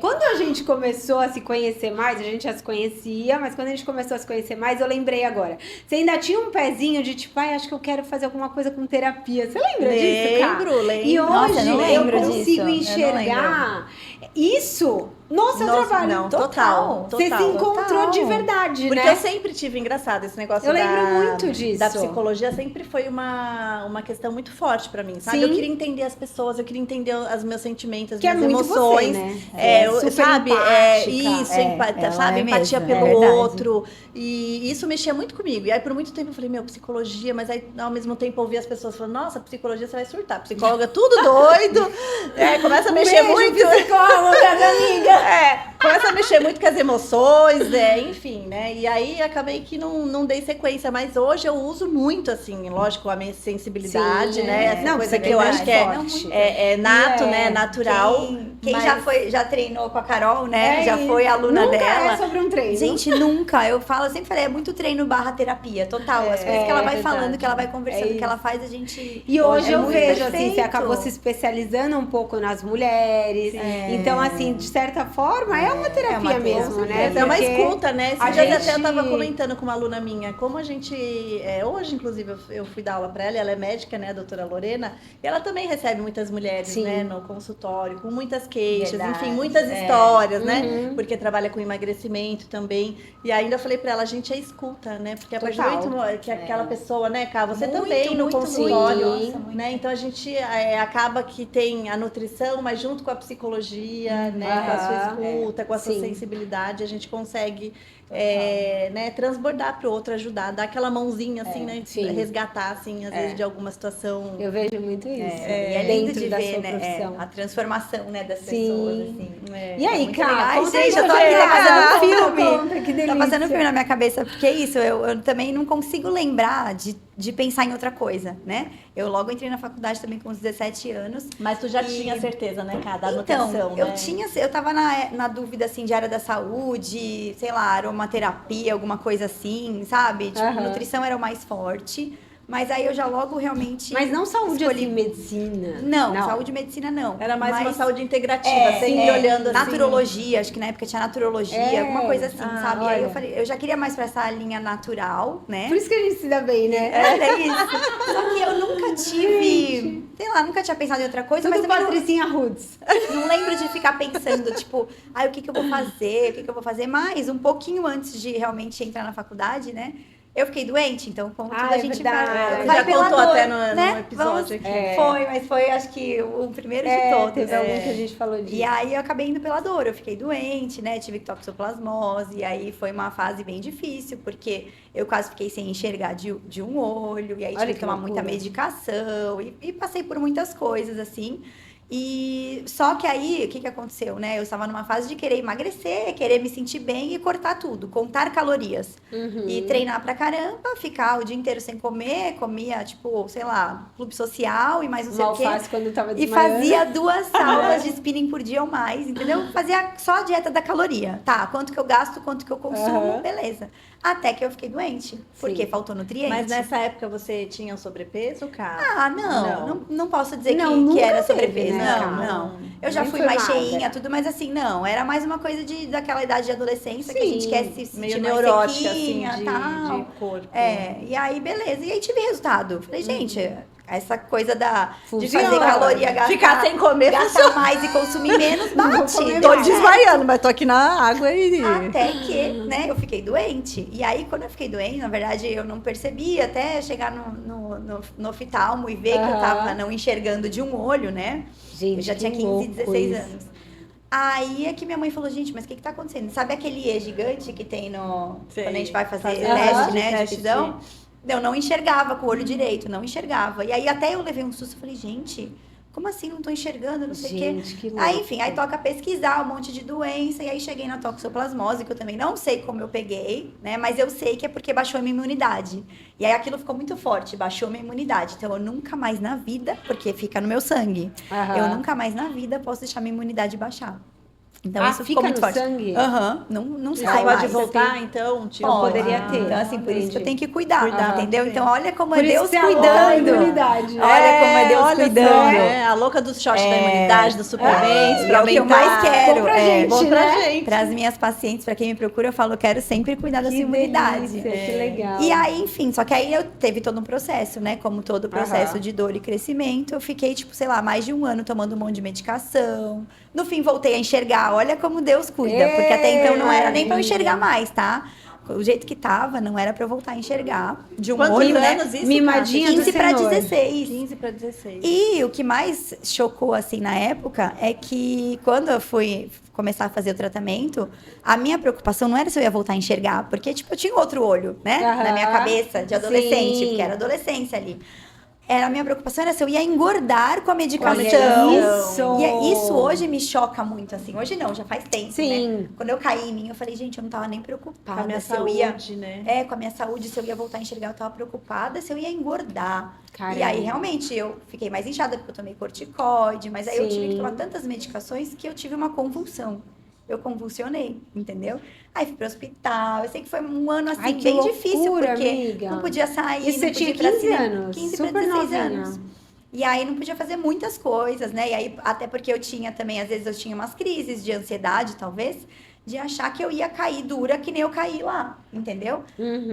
[SPEAKER 1] Quando a gente começou a se conhecer mais, a gente já se conhecia, mas quando a gente começou a se conhecer mais, eu lembrei agora. Você ainda tinha um pezinho de tipo, ai, acho que eu quero fazer alguma coisa com terapia. Você lembra disso, cara?
[SPEAKER 2] Lembro.
[SPEAKER 1] E hoje
[SPEAKER 3] Nossa, eu não lembro
[SPEAKER 1] eu consigo
[SPEAKER 3] disso. Eu não
[SPEAKER 1] enxergar isso no seu
[SPEAKER 2] Nossa,
[SPEAKER 1] trabalho.
[SPEAKER 2] não, total.
[SPEAKER 1] Você se encontrou
[SPEAKER 3] total.
[SPEAKER 1] de verdade,
[SPEAKER 2] Porque
[SPEAKER 1] né?
[SPEAKER 2] eu sempre tive engraçado esse negócio
[SPEAKER 1] Eu lembro muito disso.
[SPEAKER 2] da psicologia, sempre foi uma questão muito forte pra mim, sabe?
[SPEAKER 1] Sim.
[SPEAKER 2] Eu queria entender as pessoas, eu queria entender os meus sentimentos, as
[SPEAKER 1] Que é
[SPEAKER 2] minhas
[SPEAKER 1] muito
[SPEAKER 2] emoções.
[SPEAKER 1] você, né?
[SPEAKER 2] Eu,
[SPEAKER 1] Super
[SPEAKER 2] sabe?
[SPEAKER 1] empática.
[SPEAKER 2] Isso,
[SPEAKER 3] ela
[SPEAKER 2] sabe?
[SPEAKER 3] é
[SPEAKER 2] Empatia
[SPEAKER 3] mesmo, é
[SPEAKER 2] pelo
[SPEAKER 3] verdade.
[SPEAKER 2] outro. E isso mexia muito comigo. E aí, por muito tempo, eu falei, meu, psicologia, mas aí, ao mesmo tempo, eu ouvia as pessoas falando, nossa, psicologia, você vai surtar. Psicóloga, tudo doido. Começa a mexer muito.
[SPEAKER 1] Psicóloga, amiga.
[SPEAKER 2] Começa a mexer muito com as emoções, enfim, né? E aí acabei que não dei sequência, mas hoje eu uso muito, assim, lógico, a minha sensibilidade,
[SPEAKER 1] Sim,
[SPEAKER 2] né? Essa
[SPEAKER 1] não,
[SPEAKER 2] coisa
[SPEAKER 1] você
[SPEAKER 2] que eu acho que
[SPEAKER 1] forte.
[SPEAKER 2] é nato,
[SPEAKER 1] E
[SPEAKER 2] né? Natural.
[SPEAKER 3] Quem
[SPEAKER 2] mas-
[SPEAKER 3] já treinou com a Carol, né?
[SPEAKER 1] É
[SPEAKER 3] já
[SPEAKER 1] isso.
[SPEAKER 3] foi aluna
[SPEAKER 1] Nunca
[SPEAKER 3] dela.
[SPEAKER 1] é sobre um treino.
[SPEAKER 3] Gente, nunca. Eu sempre falei, é muito treino barra terapia, total. As coisas que ela vai falando, que ela vai conversando, que ela faz, a gente...
[SPEAKER 1] E hoje
[SPEAKER 3] é
[SPEAKER 1] eu
[SPEAKER 3] muito
[SPEAKER 1] vejo, assim,
[SPEAKER 3] perfeito.
[SPEAKER 1] você acabou se especializando um pouco nas mulheres. Então, assim, de certa forma, é uma terapia
[SPEAKER 3] uma
[SPEAKER 1] mesmo,
[SPEAKER 3] terapia.
[SPEAKER 1] né?
[SPEAKER 2] É uma
[SPEAKER 1] Porque
[SPEAKER 2] escuta, né? Esses
[SPEAKER 1] a
[SPEAKER 2] dias
[SPEAKER 1] gente-
[SPEAKER 2] até eu tava comentando com uma aluna minha, como a gente. Hoje, inclusive, eu fui dar aula pra ela é médica, né, a doutora Lorena, e ela também recebe muitas mulheres,
[SPEAKER 1] Sim.
[SPEAKER 2] né, no consultório, com muitas queixas,
[SPEAKER 3] Verdade,
[SPEAKER 2] enfim, muitas histórias, né?
[SPEAKER 1] Uhum.
[SPEAKER 2] Porque trabalha com emagrecimento também. E ainda eu falei pra ela, a gente é escuta, né? Porque a partir do
[SPEAKER 1] Total.
[SPEAKER 2] momento que aquela pessoa, né, Cá, você
[SPEAKER 3] Muito,
[SPEAKER 2] também no
[SPEAKER 3] muito,
[SPEAKER 2] consultório,
[SPEAKER 3] muito. Nossa, muito.
[SPEAKER 2] né? Então a gente acaba que tem a nutrição, mas junto com a psicologia, né? Com a sua
[SPEAKER 1] Aham.
[SPEAKER 2] escuta, com a sua
[SPEAKER 1] Sim.
[SPEAKER 2] sensibilidade, a gente consegue né, transbordar pro outro, ajudar, dar aquela mãozinha assim, né?
[SPEAKER 1] sim.
[SPEAKER 2] Resgatar, assim, às vezes, de alguma situação.
[SPEAKER 1] Eu vejo muito isso.
[SPEAKER 3] E é lindo
[SPEAKER 1] dentro
[SPEAKER 3] de
[SPEAKER 1] da
[SPEAKER 3] ver,
[SPEAKER 1] sua
[SPEAKER 3] né?
[SPEAKER 1] profissão.
[SPEAKER 3] A transformação, né, das
[SPEAKER 1] Sim.
[SPEAKER 3] pessoas, assim.
[SPEAKER 1] E aí,
[SPEAKER 3] muito
[SPEAKER 1] cara,
[SPEAKER 3] legal. Ai,
[SPEAKER 1] conta
[SPEAKER 3] gente,
[SPEAKER 1] aí
[SPEAKER 3] eu tô
[SPEAKER 1] pra
[SPEAKER 3] aqui, tá
[SPEAKER 1] gente.
[SPEAKER 3] fazendo um
[SPEAKER 1] Conta,
[SPEAKER 3] filme.
[SPEAKER 1] conta, que delícia.
[SPEAKER 3] Tá passando um filme na minha cabeça, porque é isso, eu também não consigo lembrar de pensar em outra coisa, né? Eu logo entrei na faculdade também com uns 17 anos.
[SPEAKER 2] Mas tu já
[SPEAKER 3] E-
[SPEAKER 2] tinha certeza, né, Cá, da
[SPEAKER 3] Então,
[SPEAKER 2] nutrição,
[SPEAKER 3] eu
[SPEAKER 2] né?
[SPEAKER 3] eu tava na dúvida, assim, de área da saúde, sei lá, aromaterapia, alguma coisa assim, sabe? Tipo,
[SPEAKER 1] Aham.
[SPEAKER 3] nutrição era o mais forte. Mas aí eu já logo realmente...
[SPEAKER 1] Mas não saúde
[SPEAKER 3] escolhi-
[SPEAKER 1] assim, medicina.
[SPEAKER 3] Não, saúde e medicina não.
[SPEAKER 2] Era mais uma
[SPEAKER 3] Mas-
[SPEAKER 2] saúde integrativa, sempre olhando assim.
[SPEAKER 3] Naturologia, acho que na época tinha naturologia,
[SPEAKER 1] É.
[SPEAKER 3] alguma coisa assim,
[SPEAKER 1] Ah,
[SPEAKER 3] sabe? Aí eu
[SPEAKER 1] olha.
[SPEAKER 3] falei, eu já queria mais pra essa linha natural, né?
[SPEAKER 1] Por isso que a gente se dá bem, né?
[SPEAKER 3] Era isso. Só que eu nunca tive, sei lá, nunca tinha pensado em outra coisa,
[SPEAKER 1] Tudo
[SPEAKER 3] mas também
[SPEAKER 1] Patricinha Roots.
[SPEAKER 3] não lembro de ficar pensando, tipo, o que eu vou fazer, o que eu vou fazer. Mas um pouquinho antes de realmente entrar na faculdade, né? Eu fiquei doente, então como tudo
[SPEAKER 1] Ah,
[SPEAKER 3] a
[SPEAKER 1] é
[SPEAKER 3] gente
[SPEAKER 1] verdade.
[SPEAKER 3] vai
[SPEAKER 2] Já
[SPEAKER 3] pela
[SPEAKER 2] contou
[SPEAKER 3] dor,
[SPEAKER 2] até no
[SPEAKER 3] né?
[SPEAKER 2] episódio aqui.
[SPEAKER 1] É.
[SPEAKER 3] Foi, mas foi acho que o primeiro de todos.
[SPEAKER 1] Teve algum que a gente falou disso.
[SPEAKER 3] E aí eu acabei indo pela dor, eu fiquei doente, né? Tive toxoplasmose, e aí foi uma fase bem difícil, porque eu quase fiquei sem enxergar de um olho, e aí
[SPEAKER 1] Olha
[SPEAKER 3] tive
[SPEAKER 1] que
[SPEAKER 3] que tomar muita
[SPEAKER 1] loucura.
[SPEAKER 3] medicação, e passei por muitas coisas, assim. E só que aí, o que aconteceu, né? Eu estava numa fase de querer emagrecer, querer me sentir bem e cortar tudo, contar calorias. E treinar pra caramba, ficar o dia inteiro sem comer, comia, tipo, sei lá, clube social e mais não sei o quê.
[SPEAKER 1] Alface quando tava
[SPEAKER 3] E
[SPEAKER 1] desmaiando.
[SPEAKER 3] fazia 2 aulas de spinning por dia ou mais, entendeu? Fazia só a dieta da caloria. Tá, quanto que eu gasto, quanto que eu consumo, beleza. Até que eu fiquei doente, porque faltou nutriente.
[SPEAKER 2] Mas nessa época você tinha um sobrepeso, cara?
[SPEAKER 3] Ah, não posso dizer
[SPEAKER 1] Não,
[SPEAKER 3] que
[SPEAKER 1] nunca
[SPEAKER 3] era
[SPEAKER 1] teve,
[SPEAKER 3] sobrepeso.
[SPEAKER 1] né,
[SPEAKER 3] Não,
[SPEAKER 1] cara?
[SPEAKER 3] não. Eu já
[SPEAKER 1] Nem
[SPEAKER 3] fui
[SPEAKER 1] foi
[SPEAKER 3] mais
[SPEAKER 1] magra.
[SPEAKER 3] cheinha, tudo, mas assim, não. Era mais uma coisa daquela idade de adolescência que a gente quer se sentir
[SPEAKER 2] Meio
[SPEAKER 3] mais
[SPEAKER 2] neurótica,
[SPEAKER 3] sequinha,
[SPEAKER 2] assim,
[SPEAKER 3] tal.
[SPEAKER 2] de corpo.
[SPEAKER 3] E aí, beleza. E aí tive resultado. Falei, gente, essa coisa de
[SPEAKER 1] Funciona.
[SPEAKER 3] fazer caloria, gastar,
[SPEAKER 2] Ficar sem comer,
[SPEAKER 3] gastar mais e consumir menos, bate.
[SPEAKER 1] comer
[SPEAKER 2] Tô
[SPEAKER 1] mais.
[SPEAKER 2] desmaiando, mas tô aqui na água e...
[SPEAKER 3] Até que, né, eu fiquei doente. E aí, quando eu fiquei doente, na verdade, eu não percebi até chegar no oftalmo e ver que eu tava não enxergando de um olho, né?
[SPEAKER 1] Gente,
[SPEAKER 3] Eu já tinha 15, 16 anos. Aí é que minha mãe falou, gente, mas o que tá acontecendo? Sabe aquele E gigante que tem
[SPEAKER 2] Sei.
[SPEAKER 3] quando a gente vai fazer
[SPEAKER 2] Fazer
[SPEAKER 3] teste,
[SPEAKER 2] de
[SPEAKER 3] né, de
[SPEAKER 2] teste
[SPEAKER 3] visão? Eu não enxergava com o olho direito, não enxergava. E aí até eu levei um susto, falei, gente, como assim não tô enxergando, não sei o quê.
[SPEAKER 1] Gente, que louco.
[SPEAKER 3] Aí, enfim, aí toca pesquisar um monte de doença, e aí cheguei na toxoplasmose, que eu também não sei como eu peguei, né? Mas eu sei que é porque baixou a minha imunidade. E aí aquilo ficou muito forte, baixou a minha imunidade. Então eu nunca mais na vida, porque fica no meu sangue, eu nunca mais na vida posso deixar minha imunidade baixar. Então isso ficou
[SPEAKER 1] fica
[SPEAKER 3] muito
[SPEAKER 1] no
[SPEAKER 3] forte.
[SPEAKER 1] sangue?
[SPEAKER 3] Não
[SPEAKER 2] Você
[SPEAKER 3] sai
[SPEAKER 2] pode
[SPEAKER 3] mais.
[SPEAKER 2] voltar, então? Tipo,
[SPEAKER 1] Não poderia ter.
[SPEAKER 3] Então, assim, por isso que eu
[SPEAKER 1] Entendi.
[SPEAKER 3] tenho que cuidar, entendeu?
[SPEAKER 2] Sim.
[SPEAKER 3] Então, olha como é
[SPEAKER 1] Por isso
[SPEAKER 3] Deus
[SPEAKER 1] que é a louca da
[SPEAKER 3] cuidando.
[SPEAKER 1] imunidade.
[SPEAKER 3] Olha como é Deus
[SPEAKER 2] olha
[SPEAKER 3] cuidando.
[SPEAKER 2] só, né? A louca dos shots da imunidade, dos suplementos, pra
[SPEAKER 3] É o que eu
[SPEAKER 2] aumentar.
[SPEAKER 3] mais quero.
[SPEAKER 1] Bom pra gente,
[SPEAKER 2] bom pra
[SPEAKER 1] né?
[SPEAKER 2] gente.
[SPEAKER 3] Para as minhas pacientes, para quem me procura, eu falo, eu quero sempre cuidar da sua
[SPEAKER 1] Que
[SPEAKER 3] imunidade.
[SPEAKER 1] delícia, que legal.
[SPEAKER 3] E aí, enfim, só que aí eu teve todo um processo, né? Como todo processo de dor e crescimento. Eu fiquei, tipo, sei lá, mais de um ano tomando um monte de medicação. No fim, voltei a enxergar. Olha como Deus cuida. Porque até então não era nem pra eu enxergar mais, tá? O jeito que tava, não era pra eu voltar a enxergar. De um
[SPEAKER 2] Quantos
[SPEAKER 3] olho, né?
[SPEAKER 2] anos isso,
[SPEAKER 1] Mimadinha do
[SPEAKER 3] 15 para
[SPEAKER 1] Senhor.
[SPEAKER 3] 16.
[SPEAKER 2] 15 para 16.
[SPEAKER 3] E o que mais chocou, assim, na época, é que quando eu fui começar a fazer o tratamento, a minha preocupação não era se eu ia voltar a enxergar, porque, tipo, eu tinha outro olho, né? Na minha cabeça, de adolescente,
[SPEAKER 1] Sim.
[SPEAKER 3] porque era adolescência ali. A minha preocupação era se eu ia engordar com a medicação.
[SPEAKER 1] Isso.
[SPEAKER 3] E isso hoje me choca muito, assim. Hoje não, já faz tempo,
[SPEAKER 1] Sim.
[SPEAKER 3] né? Quando eu caí em mim, eu falei, gente, eu não tava nem preocupada.
[SPEAKER 2] Com a minha
[SPEAKER 3] se eu ia...
[SPEAKER 2] saúde, né?
[SPEAKER 3] Com a minha saúde, se eu ia voltar a enxergar, eu tava preocupada se eu ia engordar.
[SPEAKER 1] Caramba.
[SPEAKER 3] E aí, realmente, eu fiquei mais inchada porque eu tomei corticoide, mas aí eu tive que
[SPEAKER 1] Sim.
[SPEAKER 3] tomar tantas medicações que eu tive uma convulsão. Eu convulsionei, entendeu? Aí fui pro hospital. Eu sei que foi um ano, assim,
[SPEAKER 1] Ai, que
[SPEAKER 3] bem
[SPEAKER 1] loucura,
[SPEAKER 3] difícil, porque
[SPEAKER 1] amiga.
[SPEAKER 3] não podia sair,
[SPEAKER 1] E você
[SPEAKER 3] não podia
[SPEAKER 1] tinha
[SPEAKER 3] ir pra
[SPEAKER 1] 15
[SPEAKER 3] cinema.
[SPEAKER 1] anos,
[SPEAKER 3] 15 para
[SPEAKER 1] super
[SPEAKER 3] 16
[SPEAKER 1] novinha.
[SPEAKER 3] anos. E aí não podia fazer muitas coisas, né? E aí, até porque eu tinha também, às vezes eu tinha umas crises de ansiedade, talvez, de achar que eu ia cair dura que nem eu caí lá, entendeu?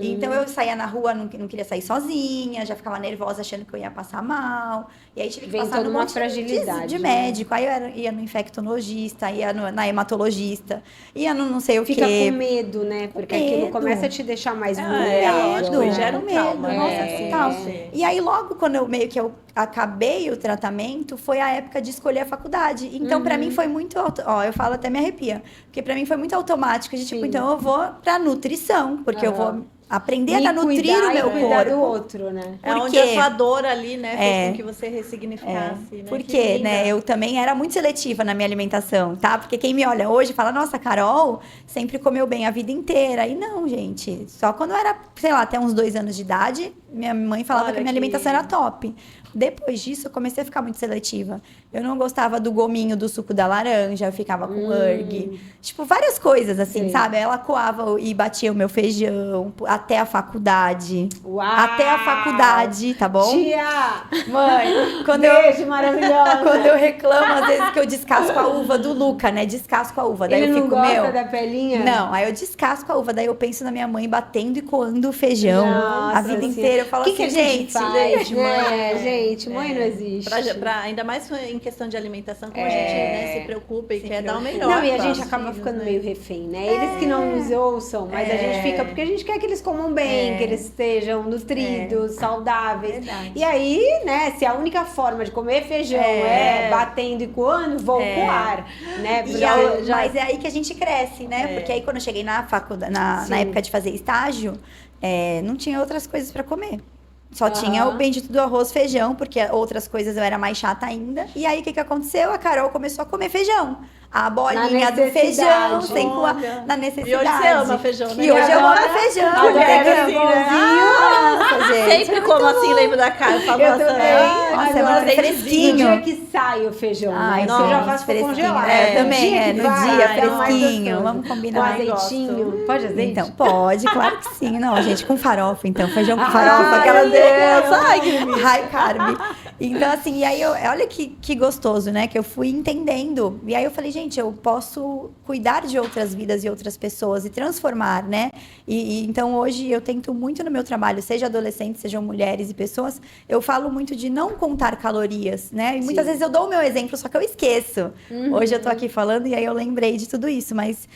[SPEAKER 3] Então eu saía na rua, não queria sair sozinha, já ficava nervosa achando que eu ia passar mal. E aí tive que
[SPEAKER 1] Vem
[SPEAKER 3] passar
[SPEAKER 1] toda
[SPEAKER 3] num
[SPEAKER 1] uma
[SPEAKER 3] monte
[SPEAKER 1] fragilidade,
[SPEAKER 3] de
[SPEAKER 1] né?
[SPEAKER 3] médico. Aí eu ia no infectologista, ia na hematologista, ia no não sei o
[SPEAKER 1] Fica
[SPEAKER 3] quê.
[SPEAKER 1] com medo, né? Porque
[SPEAKER 3] medo.
[SPEAKER 1] aquilo começa a te deixar mais
[SPEAKER 2] É,
[SPEAKER 1] vulnerável.
[SPEAKER 2] lógico,
[SPEAKER 1] né?
[SPEAKER 2] gera um trauma,
[SPEAKER 3] medo,
[SPEAKER 2] né?
[SPEAKER 3] nossa,
[SPEAKER 2] Sim,
[SPEAKER 3] total.
[SPEAKER 2] sim.
[SPEAKER 3] E aí, logo quando eu acabei o tratamento, foi a época de escolher a faculdade. Então, pra mim, foi muito... eu falo até me arrepia. Porque pra mim foi muito automático. De, tipo, então eu vou pra nutrição. Porque eu vou aprender
[SPEAKER 1] Me
[SPEAKER 3] a nutrir
[SPEAKER 1] cuidar
[SPEAKER 3] o meu
[SPEAKER 1] e cuidar do
[SPEAKER 3] corpo.
[SPEAKER 1] outro, né?
[SPEAKER 2] É
[SPEAKER 3] Por
[SPEAKER 2] onde
[SPEAKER 3] quê?
[SPEAKER 2] a sua dor ali, né, fez com que você ressignificasse, né?
[SPEAKER 3] Porque,
[SPEAKER 2] Que linda.
[SPEAKER 3] né, eu também era muito seletiva na minha alimentação, tá? Porque quem me olha hoje fala, nossa, a Carol sempre comeu bem a vida inteira. E não, gente, só quando eu era, sei lá, até uns 2 anos de idade, minha mãe falava
[SPEAKER 2] Olha
[SPEAKER 3] que a minha
[SPEAKER 2] que-
[SPEAKER 3] alimentação era top. Depois disso, eu comecei a ficar muito seletiva. Eu não gostava do gominho do suco da laranja, eu ficava com erg. Tipo, várias coisas, assim,
[SPEAKER 1] Sim.
[SPEAKER 3] sabe? Ela coava e batia o meu feijão até a faculdade.
[SPEAKER 1] Uau!
[SPEAKER 3] Até a faculdade, tá bom?
[SPEAKER 1] Tia!
[SPEAKER 3] Mãe,
[SPEAKER 1] Beijo maravilhosa!
[SPEAKER 3] quando eu reclamo, às vezes, que eu descasco a uva do Luca, né? Descasco a uva. Daí
[SPEAKER 1] Ele
[SPEAKER 3] eu
[SPEAKER 1] não
[SPEAKER 3] fico,
[SPEAKER 1] gosta
[SPEAKER 3] meu.
[SPEAKER 1] da pelinha?
[SPEAKER 3] Não, aí eu descasco a uva. Daí eu penso na minha mãe batendo e coando o feijão
[SPEAKER 1] Nossa
[SPEAKER 3] a vida
[SPEAKER 1] Senhora.
[SPEAKER 3] inteira. Eu falo
[SPEAKER 1] O que
[SPEAKER 3] assim,
[SPEAKER 1] que a gente faz?
[SPEAKER 3] gente, mãe.
[SPEAKER 1] Gente, mãe não existe.
[SPEAKER 2] Ainda mais em questão de alimentação, como a gente né, se preocupa e quer dar o melhor.
[SPEAKER 1] Não, e a
[SPEAKER 2] para
[SPEAKER 1] gente
[SPEAKER 2] os
[SPEAKER 1] acaba
[SPEAKER 2] filhos,
[SPEAKER 1] ficando
[SPEAKER 2] né?
[SPEAKER 1] meio refém, né? Eles que não nos ouçam, mas a gente fica porque a gente quer que eles comam bem, que eles estejam nutridos, saudáveis.
[SPEAKER 3] Verdade.
[SPEAKER 1] E aí, né, se a única forma de comer feijão é batendo e coando, vou coar, né?
[SPEAKER 3] E
[SPEAKER 1] Porque
[SPEAKER 3] aí,
[SPEAKER 1] já-
[SPEAKER 3] mas é aí que a gente cresce, né? Porque aí quando eu cheguei na faculdade, na
[SPEAKER 1] Sim.
[SPEAKER 3] época de fazer estágio, não tinha outras coisas pra comer. Só tinha o bendito do arroz, feijão, porque outras coisas eu era mais chata ainda. E aí, o que aconteceu? A Carol começou a comer feijão. A bolinha do feijão, sem na necessidade.
[SPEAKER 2] E hoje você ama feijão, né?
[SPEAKER 3] E hoje eu amo feijão.
[SPEAKER 2] Agora é assim, né?
[SPEAKER 3] Nossa, gente.
[SPEAKER 2] Sempre como assim, lembro da cara.
[SPEAKER 1] Eu também.
[SPEAKER 3] Nossa, é
[SPEAKER 1] Agora,
[SPEAKER 3] muito
[SPEAKER 1] No
[SPEAKER 3] fresquinho.
[SPEAKER 1] dia que sai o feijão,
[SPEAKER 3] Ai,
[SPEAKER 1] né? Você já
[SPEAKER 3] nossa,
[SPEAKER 1] faz pra
[SPEAKER 3] fresquinho.
[SPEAKER 1] congelar.
[SPEAKER 3] É, também,
[SPEAKER 1] que
[SPEAKER 3] no
[SPEAKER 1] vai,
[SPEAKER 3] dia,
[SPEAKER 1] é mais
[SPEAKER 3] fresquinho.
[SPEAKER 1] gostoso.
[SPEAKER 3] Vamos
[SPEAKER 1] Com
[SPEAKER 3] combinar.
[SPEAKER 1] azeitinho. Pode azeite?
[SPEAKER 3] Então, pode, claro que sim. Não, gente, com farofa, então. Feijão com
[SPEAKER 1] Ai,
[SPEAKER 3] farofa, aquela
[SPEAKER 1] meu
[SPEAKER 3] Deus.
[SPEAKER 2] Ai, que delícia.
[SPEAKER 3] High carb. Então, assim, e aí, olha que gostoso, né? Que eu fui entendendo. E aí eu falei, gente, eu posso cuidar de outras vidas e outras pessoas e transformar, né? Então, hoje, eu tento muito no meu trabalho, seja adolescentes, sejam mulheres e pessoas, eu falo muito de não contar calorias, né? E muitas vezes eu dou o meu exemplo, só que eu esqueço. Hoje eu tô aqui falando e aí eu lembrei de tudo isso, mas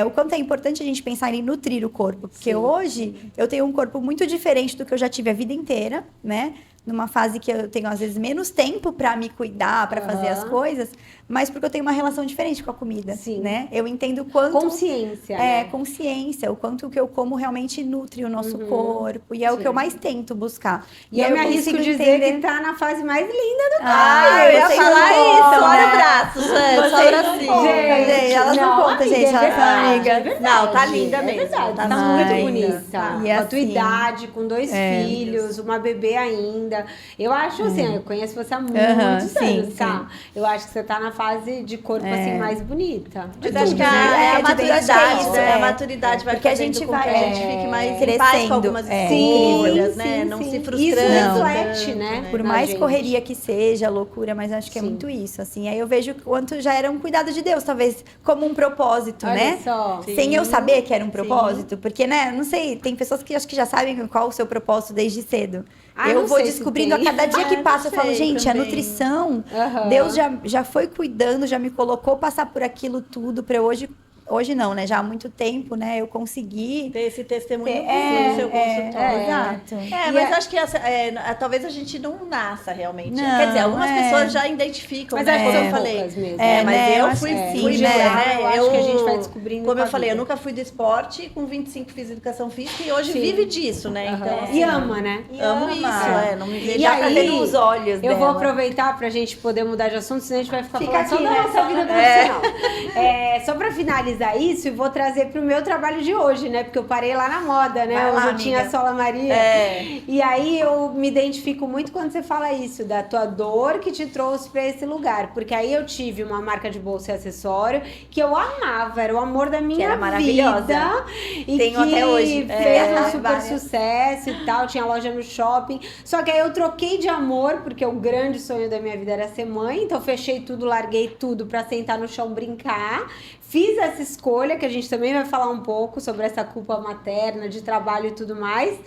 [SPEAKER 3] o quanto é importante a gente pensar em nutrir o corpo, porque hoje eu tenho um corpo muito diferente do que eu já tive a vida inteira, né? Numa fase que eu tenho, às vezes, menos tempo para me cuidar, para fazer as coisas, mas porque eu tenho uma relação diferente com a comida, né? Eu entendo o quanto...
[SPEAKER 1] Consciência, né?
[SPEAKER 3] Consciência, o quanto o que eu como realmente nutre o nosso corpo, e é o que eu mais tento buscar.
[SPEAKER 1] E eu
[SPEAKER 3] aí
[SPEAKER 1] me arrisco
[SPEAKER 3] consigo
[SPEAKER 1] dizer
[SPEAKER 3] entender...
[SPEAKER 1] que tá na fase mais linda do
[SPEAKER 3] Ah,
[SPEAKER 2] eu ia
[SPEAKER 3] vocês
[SPEAKER 2] falar
[SPEAKER 3] não
[SPEAKER 2] isso,
[SPEAKER 3] contam,
[SPEAKER 2] olha
[SPEAKER 3] né?
[SPEAKER 2] o braço, só
[SPEAKER 3] Vocês não
[SPEAKER 2] bracinho.
[SPEAKER 3] contam, gente, elas não contam,
[SPEAKER 1] amiga,
[SPEAKER 3] gente, elas são amigas.
[SPEAKER 1] É verdade,
[SPEAKER 2] Não, tá linda
[SPEAKER 1] é
[SPEAKER 2] mesmo,
[SPEAKER 1] verdade,
[SPEAKER 2] tá
[SPEAKER 1] tá
[SPEAKER 3] linda.
[SPEAKER 1] muito bonita.
[SPEAKER 3] E
[SPEAKER 1] Com a tua
[SPEAKER 3] assim,
[SPEAKER 1] idade, com 2 filhos, uma bebê ainda. Eu acho assim, eu conheço você há muitos
[SPEAKER 3] sim,
[SPEAKER 1] anos, tá? Eu acho que você tá na fase de corpo assim mais bonita.
[SPEAKER 2] Mas
[SPEAKER 1] De
[SPEAKER 2] acho
[SPEAKER 1] tudo,
[SPEAKER 2] que
[SPEAKER 1] né?
[SPEAKER 2] a
[SPEAKER 3] de
[SPEAKER 2] maturidade,
[SPEAKER 3] dentro é isso,
[SPEAKER 2] né? A maturidade vai
[SPEAKER 3] porque a
[SPEAKER 2] fazendo
[SPEAKER 3] gente
[SPEAKER 2] com
[SPEAKER 3] vai,
[SPEAKER 2] que a gente fique mais em paz
[SPEAKER 3] crescendo,
[SPEAKER 2] com algumas
[SPEAKER 1] Sim,
[SPEAKER 2] escolhas, né?
[SPEAKER 1] sim,
[SPEAKER 2] Não
[SPEAKER 1] sim.
[SPEAKER 2] se
[SPEAKER 1] Isso
[SPEAKER 2] frustrando.
[SPEAKER 1] reflete,
[SPEAKER 2] tanto,
[SPEAKER 1] né?
[SPEAKER 3] Por
[SPEAKER 1] na
[SPEAKER 3] mais
[SPEAKER 1] gente.
[SPEAKER 3] correria que seja, loucura, mas acho que é muito isso, assim. Aí eu vejo o quanto já era um cuidado de Deus, talvez como um propósito,
[SPEAKER 1] Olha
[SPEAKER 3] né?
[SPEAKER 1] só.
[SPEAKER 3] Sem eu saber que era um propósito, porque, né, não sei, tem pessoas que acho que já sabem qual o seu propósito desde cedo.
[SPEAKER 1] Ah,
[SPEAKER 3] Eu
[SPEAKER 1] não
[SPEAKER 3] vou
[SPEAKER 1] sei se
[SPEAKER 3] descobrindo a
[SPEAKER 1] tem.
[SPEAKER 3] cada dia que
[SPEAKER 2] Ah,
[SPEAKER 3] passa, eu
[SPEAKER 2] não
[SPEAKER 3] falo,
[SPEAKER 2] sei
[SPEAKER 3] gente, a
[SPEAKER 2] também.
[SPEAKER 3] nutrição,
[SPEAKER 1] Aham.
[SPEAKER 3] Deus já foi cuidando, já me colocou passar por aquilo tudo para hoje não, né? Já há muito tempo, né? Eu consegui
[SPEAKER 2] Ter esse testemunho
[SPEAKER 3] É,
[SPEAKER 2] no seu consultório.
[SPEAKER 3] exato.
[SPEAKER 2] Mas acho que talvez a gente não nasça realmente.
[SPEAKER 3] Não,
[SPEAKER 2] Quer dizer, algumas pessoas já identificam,
[SPEAKER 1] Mas
[SPEAKER 2] né?
[SPEAKER 1] acho que
[SPEAKER 2] Como
[SPEAKER 1] são
[SPEAKER 2] eu falei.
[SPEAKER 1] poucas mesmo.
[SPEAKER 2] Mas
[SPEAKER 3] né, eu
[SPEAKER 2] eu
[SPEAKER 3] acho
[SPEAKER 2] fui,
[SPEAKER 3] que sim,
[SPEAKER 2] fui
[SPEAKER 3] né?
[SPEAKER 1] Eu acho que a gente vai descobrindo
[SPEAKER 2] Como
[SPEAKER 1] com
[SPEAKER 2] eu
[SPEAKER 1] a
[SPEAKER 2] falei, eu
[SPEAKER 1] vida.
[SPEAKER 2] nunca fui do esporte, com 25 fiz educação física e hoje
[SPEAKER 1] Sim.
[SPEAKER 2] vive disso, né? Então,
[SPEAKER 1] Aham.
[SPEAKER 2] assim,
[SPEAKER 1] E ama, né?
[SPEAKER 2] amo
[SPEAKER 3] ama.
[SPEAKER 2] isso, não me vejo.
[SPEAKER 1] E
[SPEAKER 3] Já
[SPEAKER 1] aí,
[SPEAKER 3] pra ver nos olhos
[SPEAKER 1] eu
[SPEAKER 3] dela.
[SPEAKER 1] vou aproveitar pra gente poder mudar de assunto, senão a gente vai ficar
[SPEAKER 3] Fica
[SPEAKER 1] falando só
[SPEAKER 3] aqui,
[SPEAKER 1] da
[SPEAKER 3] né?
[SPEAKER 1] nossa vida profissional. Só pra finalizar isso, e vou trazer pro meu trabalho de hoje, né? Porque eu parei lá na moda, né?
[SPEAKER 3] Vai lá,
[SPEAKER 1] Hoje eu
[SPEAKER 3] amiga.
[SPEAKER 1] tinha a Sola Maria. E aí eu me identifico muito quando você fala isso, da tua dor que te trouxe pra esse lugar. Porque aí eu tive uma marca de bolsa e acessório que eu amava, era o amor da minha
[SPEAKER 3] era maravilhosa.
[SPEAKER 1] vida. E
[SPEAKER 3] Tenho
[SPEAKER 1] que
[SPEAKER 3] até hoje.
[SPEAKER 1] fez um super
[SPEAKER 3] Várias.
[SPEAKER 1] sucesso e tal, tinha loja no shopping. Só que aí eu troquei de amor, porque o grande sonho da minha vida era ser mãe, então fechei tudo, larguei tudo pra sentar no chão brincar. Fiz essa escolha, que a gente também vai falar um pouco sobre essa culpa materna, de trabalho e tudo mais.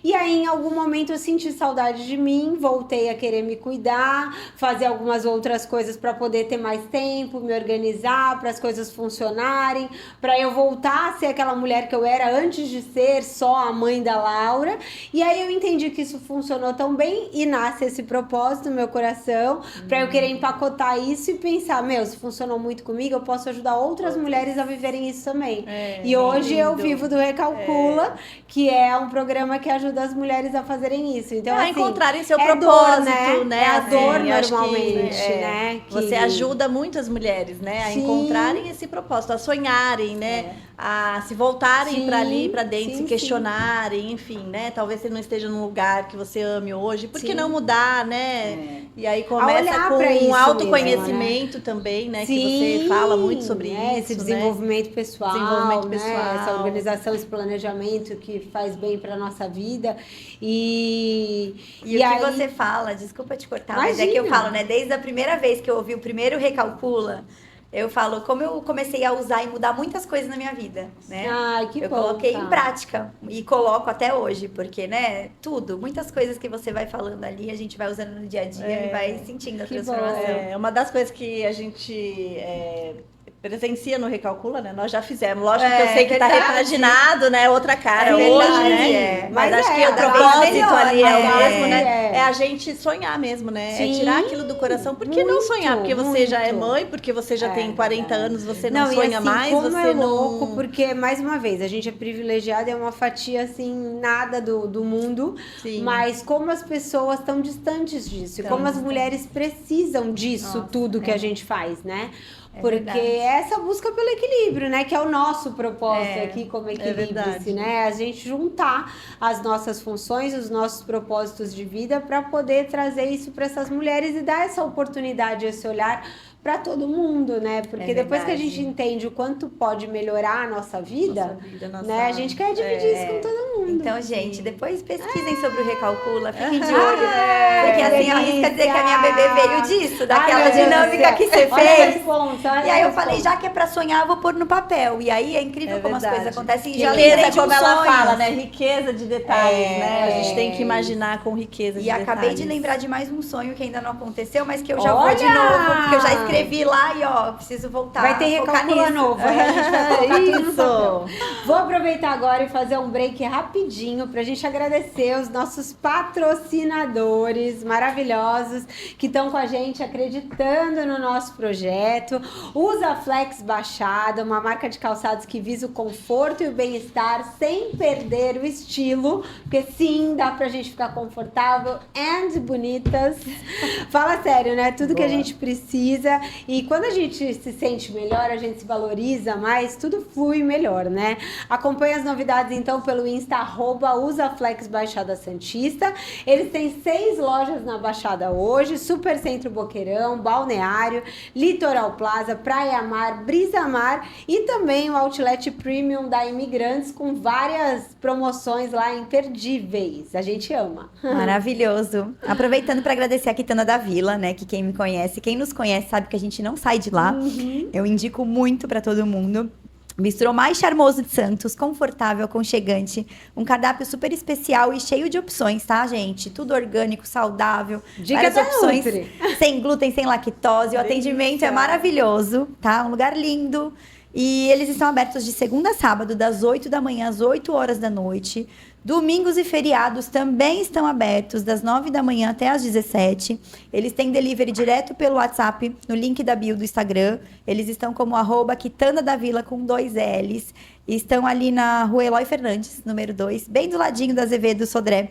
[SPEAKER 1] E aí, em algum momento, eu senti saudade de mim, voltei a querer me cuidar, fazer algumas outras coisas para poder ter mais tempo, me organizar, para as coisas funcionarem, para eu voltar a ser aquela mulher que eu era antes de ser só a mãe da Laura. E aí eu entendi que isso funcionou tão bem e nasce esse propósito no meu coração, para eu querer empacotar isso e pensar, se funcionou muito comigo, eu posso ajudar outras mulheres a viverem isso também. E hoje eu vivo do Recalcula, que é um programa que ajuda as mulheres a fazerem isso. Então, assim,
[SPEAKER 2] encontrarem seu
[SPEAKER 1] é
[SPEAKER 2] propósito,
[SPEAKER 1] dor,
[SPEAKER 2] né?
[SPEAKER 1] É a dor
[SPEAKER 2] Assim, eu acho que,
[SPEAKER 1] normalmente, né?
[SPEAKER 2] Você ajuda muitas mulheres, né? A
[SPEAKER 1] Sim.
[SPEAKER 2] encontrarem esse propósito, a sonharem, né? A se voltarem para ali, para dentro,
[SPEAKER 1] sim,
[SPEAKER 2] se questionarem, enfim, né? Talvez você não esteja num lugar que você ame hoje, por que não mudar, né? E aí começa
[SPEAKER 1] olhar
[SPEAKER 2] com
[SPEAKER 1] pra isso
[SPEAKER 2] um autoconhecimento
[SPEAKER 1] mesmo,
[SPEAKER 2] também, né?
[SPEAKER 1] Sim,
[SPEAKER 2] que você fala muito sobre isso,
[SPEAKER 1] esse
[SPEAKER 2] né?
[SPEAKER 1] desenvolvimento pessoal,
[SPEAKER 2] Desenvolvimento
[SPEAKER 1] né?
[SPEAKER 2] pessoal.
[SPEAKER 1] Essa organização, esse planejamento que faz bem para nossa vida. E
[SPEAKER 3] o que
[SPEAKER 1] aí,
[SPEAKER 3] você fala, desculpa te cortar, mas é que eu
[SPEAKER 1] Imagina.
[SPEAKER 3] falo, né? Desde a primeira vez que eu ouvi o primeiro Recalcula, eu falo como eu comecei a usar e mudar muitas coisas na minha vida, né?
[SPEAKER 1] Ai, que
[SPEAKER 3] eu
[SPEAKER 1] bom,
[SPEAKER 3] coloquei
[SPEAKER 1] tá.
[SPEAKER 3] em prática e coloco até hoje, porque, né, muitas coisas que você vai falando ali, a gente vai usando no dia a dia e vai sentindo a
[SPEAKER 1] Que bom.
[SPEAKER 3] transformação.
[SPEAKER 2] Uma das coisas que a gente presencia no Recalcula, né? Nós já fizemos. Lógico que eu sei que
[SPEAKER 3] verdade.
[SPEAKER 2] tá repaginado, né? Outra cara
[SPEAKER 3] É
[SPEAKER 2] hoje,
[SPEAKER 3] verdade,
[SPEAKER 2] né? Mas acho que o
[SPEAKER 3] cada vez
[SPEAKER 2] propósito
[SPEAKER 3] melhor,
[SPEAKER 2] ali é o
[SPEAKER 3] né?
[SPEAKER 2] mesmo, né? É a gente sonhar mesmo, né? É
[SPEAKER 1] Sim.
[SPEAKER 2] tirar aquilo do coração. Por que não
[SPEAKER 1] Muito,
[SPEAKER 2] sonhar? Porque você já é
[SPEAKER 1] muito.
[SPEAKER 2] mãe, porque você já tem 40 anos, você não
[SPEAKER 1] e
[SPEAKER 2] sonha
[SPEAKER 1] assim,
[SPEAKER 2] mais,
[SPEAKER 1] como
[SPEAKER 2] você
[SPEAKER 1] é
[SPEAKER 2] não...
[SPEAKER 1] louco, porque, mais uma vez, a gente é privilegiada, é uma fatia, assim, nada do mundo,
[SPEAKER 2] Sim.
[SPEAKER 1] mas como as pessoas estão distantes disso, e
[SPEAKER 2] Tão
[SPEAKER 1] como as
[SPEAKER 2] distantes.
[SPEAKER 1] mulheres precisam disso
[SPEAKER 3] Nossa,
[SPEAKER 1] tudo que a gente faz, né?
[SPEAKER 3] É
[SPEAKER 1] Porque
[SPEAKER 3] verdade.
[SPEAKER 1] é essa busca pelo equilíbrio, né? Que é o nosso propósito aqui como
[SPEAKER 2] verdade.
[SPEAKER 1] Equilibre-se, né? A gente juntar as nossas funções, os nossos propósitos de vida para poder trazer isso para essas mulheres e dar essa oportunidade, esse olhar para todo mundo, né? Porque depois que a
[SPEAKER 3] verdade.
[SPEAKER 1] gente entende o quanto pode melhorar a nossa vida,
[SPEAKER 2] Nossa vida, nossa...
[SPEAKER 1] né? A gente quer dividir isso com todo mundo.
[SPEAKER 3] Então, gente, depois pesquisem sobre o Recalcula, fiquem de
[SPEAKER 1] Ah,
[SPEAKER 3] olho. Porque assim, arrisca dizer que a minha bebê veio disso, daquela
[SPEAKER 1] Ai, meu Deus do
[SPEAKER 3] dinâmica
[SPEAKER 1] céu.
[SPEAKER 3] que você
[SPEAKER 1] Olha a
[SPEAKER 3] fez.
[SPEAKER 1] responsa, olha
[SPEAKER 3] E aí
[SPEAKER 1] a
[SPEAKER 3] eu falei,
[SPEAKER 1] responsa.
[SPEAKER 3] já que é pra sonhar, eu vou pôr no papel. E aí é incrível como as
[SPEAKER 2] verdade.
[SPEAKER 3] coisas acontecem. E já lembrei
[SPEAKER 2] Riqueza,
[SPEAKER 3] de
[SPEAKER 2] como
[SPEAKER 3] uns
[SPEAKER 2] ela
[SPEAKER 3] sonhos.
[SPEAKER 2] fala, né? Riqueza de detalhes, né? A gente tem que
[SPEAKER 1] É.
[SPEAKER 2] imaginar com riqueza de
[SPEAKER 3] E acabei
[SPEAKER 2] detalhes.
[SPEAKER 3] de lembrar de mais um sonho que ainda não aconteceu, mas que eu já vou
[SPEAKER 1] Olha!
[SPEAKER 3] de novo, porque eu já escrevi lá e ó, preciso voltar.
[SPEAKER 1] Vai ter
[SPEAKER 3] focar
[SPEAKER 1] Recalcula
[SPEAKER 3] nisso.
[SPEAKER 1] novo, aí a gente vai colocar tudo no
[SPEAKER 2] Isso.
[SPEAKER 1] papel. Vou aproveitar agora e fazer um break rapidinho pra gente agradecer os nossos patrocinadores maravilhosos que estão com a gente acreditando no nosso projeto. Usa Flex Baixada, uma marca de calçados que visa o conforto e o bem-estar sem perder o estilo, porque sim, dá pra gente ficar confortável and bonitas. Fala sério, né? Tudo que a gente precisa e quando a gente se sente melhor, a gente se valoriza mais, tudo flui melhor, né? Acompanhe as novidades então pelo Insta @usaflex Baixada Santista. Eles têm 6 lojas na Baixada hoje: Super Centro Boqueirão, Balneário, Litoral Plaza, Praia Mar, Brisa Mar e também o Outlet Premium da Imigrantes com várias promoções lá imperdíveis. A gente ama.
[SPEAKER 3] Maravilhoso. Aproveitando para agradecer a Quitanda da Vila, né? Que quem me conhece, quem nos conhece, sabe que a gente não sai de lá. Eu indico muito para todo mundo. Bistrô mais charmoso de Santos, confortável, aconchegante, um cardápio super especial e cheio de opções, tá, gente? Tudo orgânico, saudável,
[SPEAKER 1] Dica
[SPEAKER 3] várias
[SPEAKER 1] da
[SPEAKER 3] opções,
[SPEAKER 1] Nutri.
[SPEAKER 3] sem glúten, sem lactose. O atendimento é maravilhoso, tá? Um lugar lindo. E eles estão abertos de segunda a sábado, das 8 da manhã às 8 horas da noite. Domingos e feriados também estão abertos, das 9 da manhã até às 17. Eles têm delivery direto pelo WhatsApp, no link da bio do Instagram. Eles estão como @Quitanda da Vila com 2 L's. E estão ali na Rua Eloy Fernandes, número 2, bem do ladinho da Azevedo Sodré.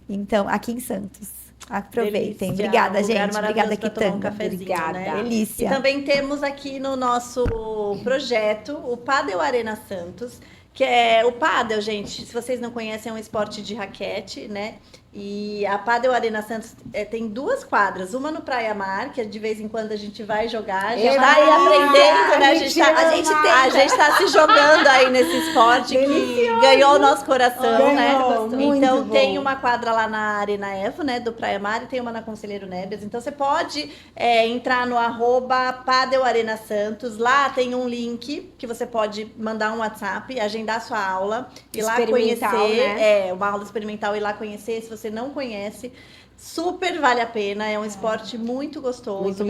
[SPEAKER 3] Então, aqui em Santos. Aproveitem.
[SPEAKER 2] Delícia.
[SPEAKER 3] Obrigada,
[SPEAKER 2] Um lugar
[SPEAKER 3] gente. Obrigada,
[SPEAKER 2] maravilhoso pra tomar um
[SPEAKER 3] Quitanda.
[SPEAKER 2] cafezinho,
[SPEAKER 1] Obrigada.
[SPEAKER 2] né?
[SPEAKER 3] Delícia.
[SPEAKER 2] E também temos aqui no nosso projeto o Padel Arena Santos, que é o pádel, gente. Se vocês não conhecem, é um esporte de raquete, né? E a Padel Arena Santos tem 2 quadras, uma no Praia Mar, que de vez em quando a gente vai jogar, já tá aí aprendendo, né? A gente tá se jogando aí nesse esporte que ganhou o nosso coração, né? Então tem uma quadra lá na Arena Evo, né? Do Praia Mar, e tem uma na Conselheiro Neves. Então você pode entrar no @Padel Arena Santos. Lá tem um link que você pode mandar um WhatsApp, agendar sua aula, ir lá conhecer,
[SPEAKER 1] né?
[SPEAKER 2] uma aula experimental, ir lá conhecer. Se você não conhece, super vale a pena. É um esporte muito gostoso,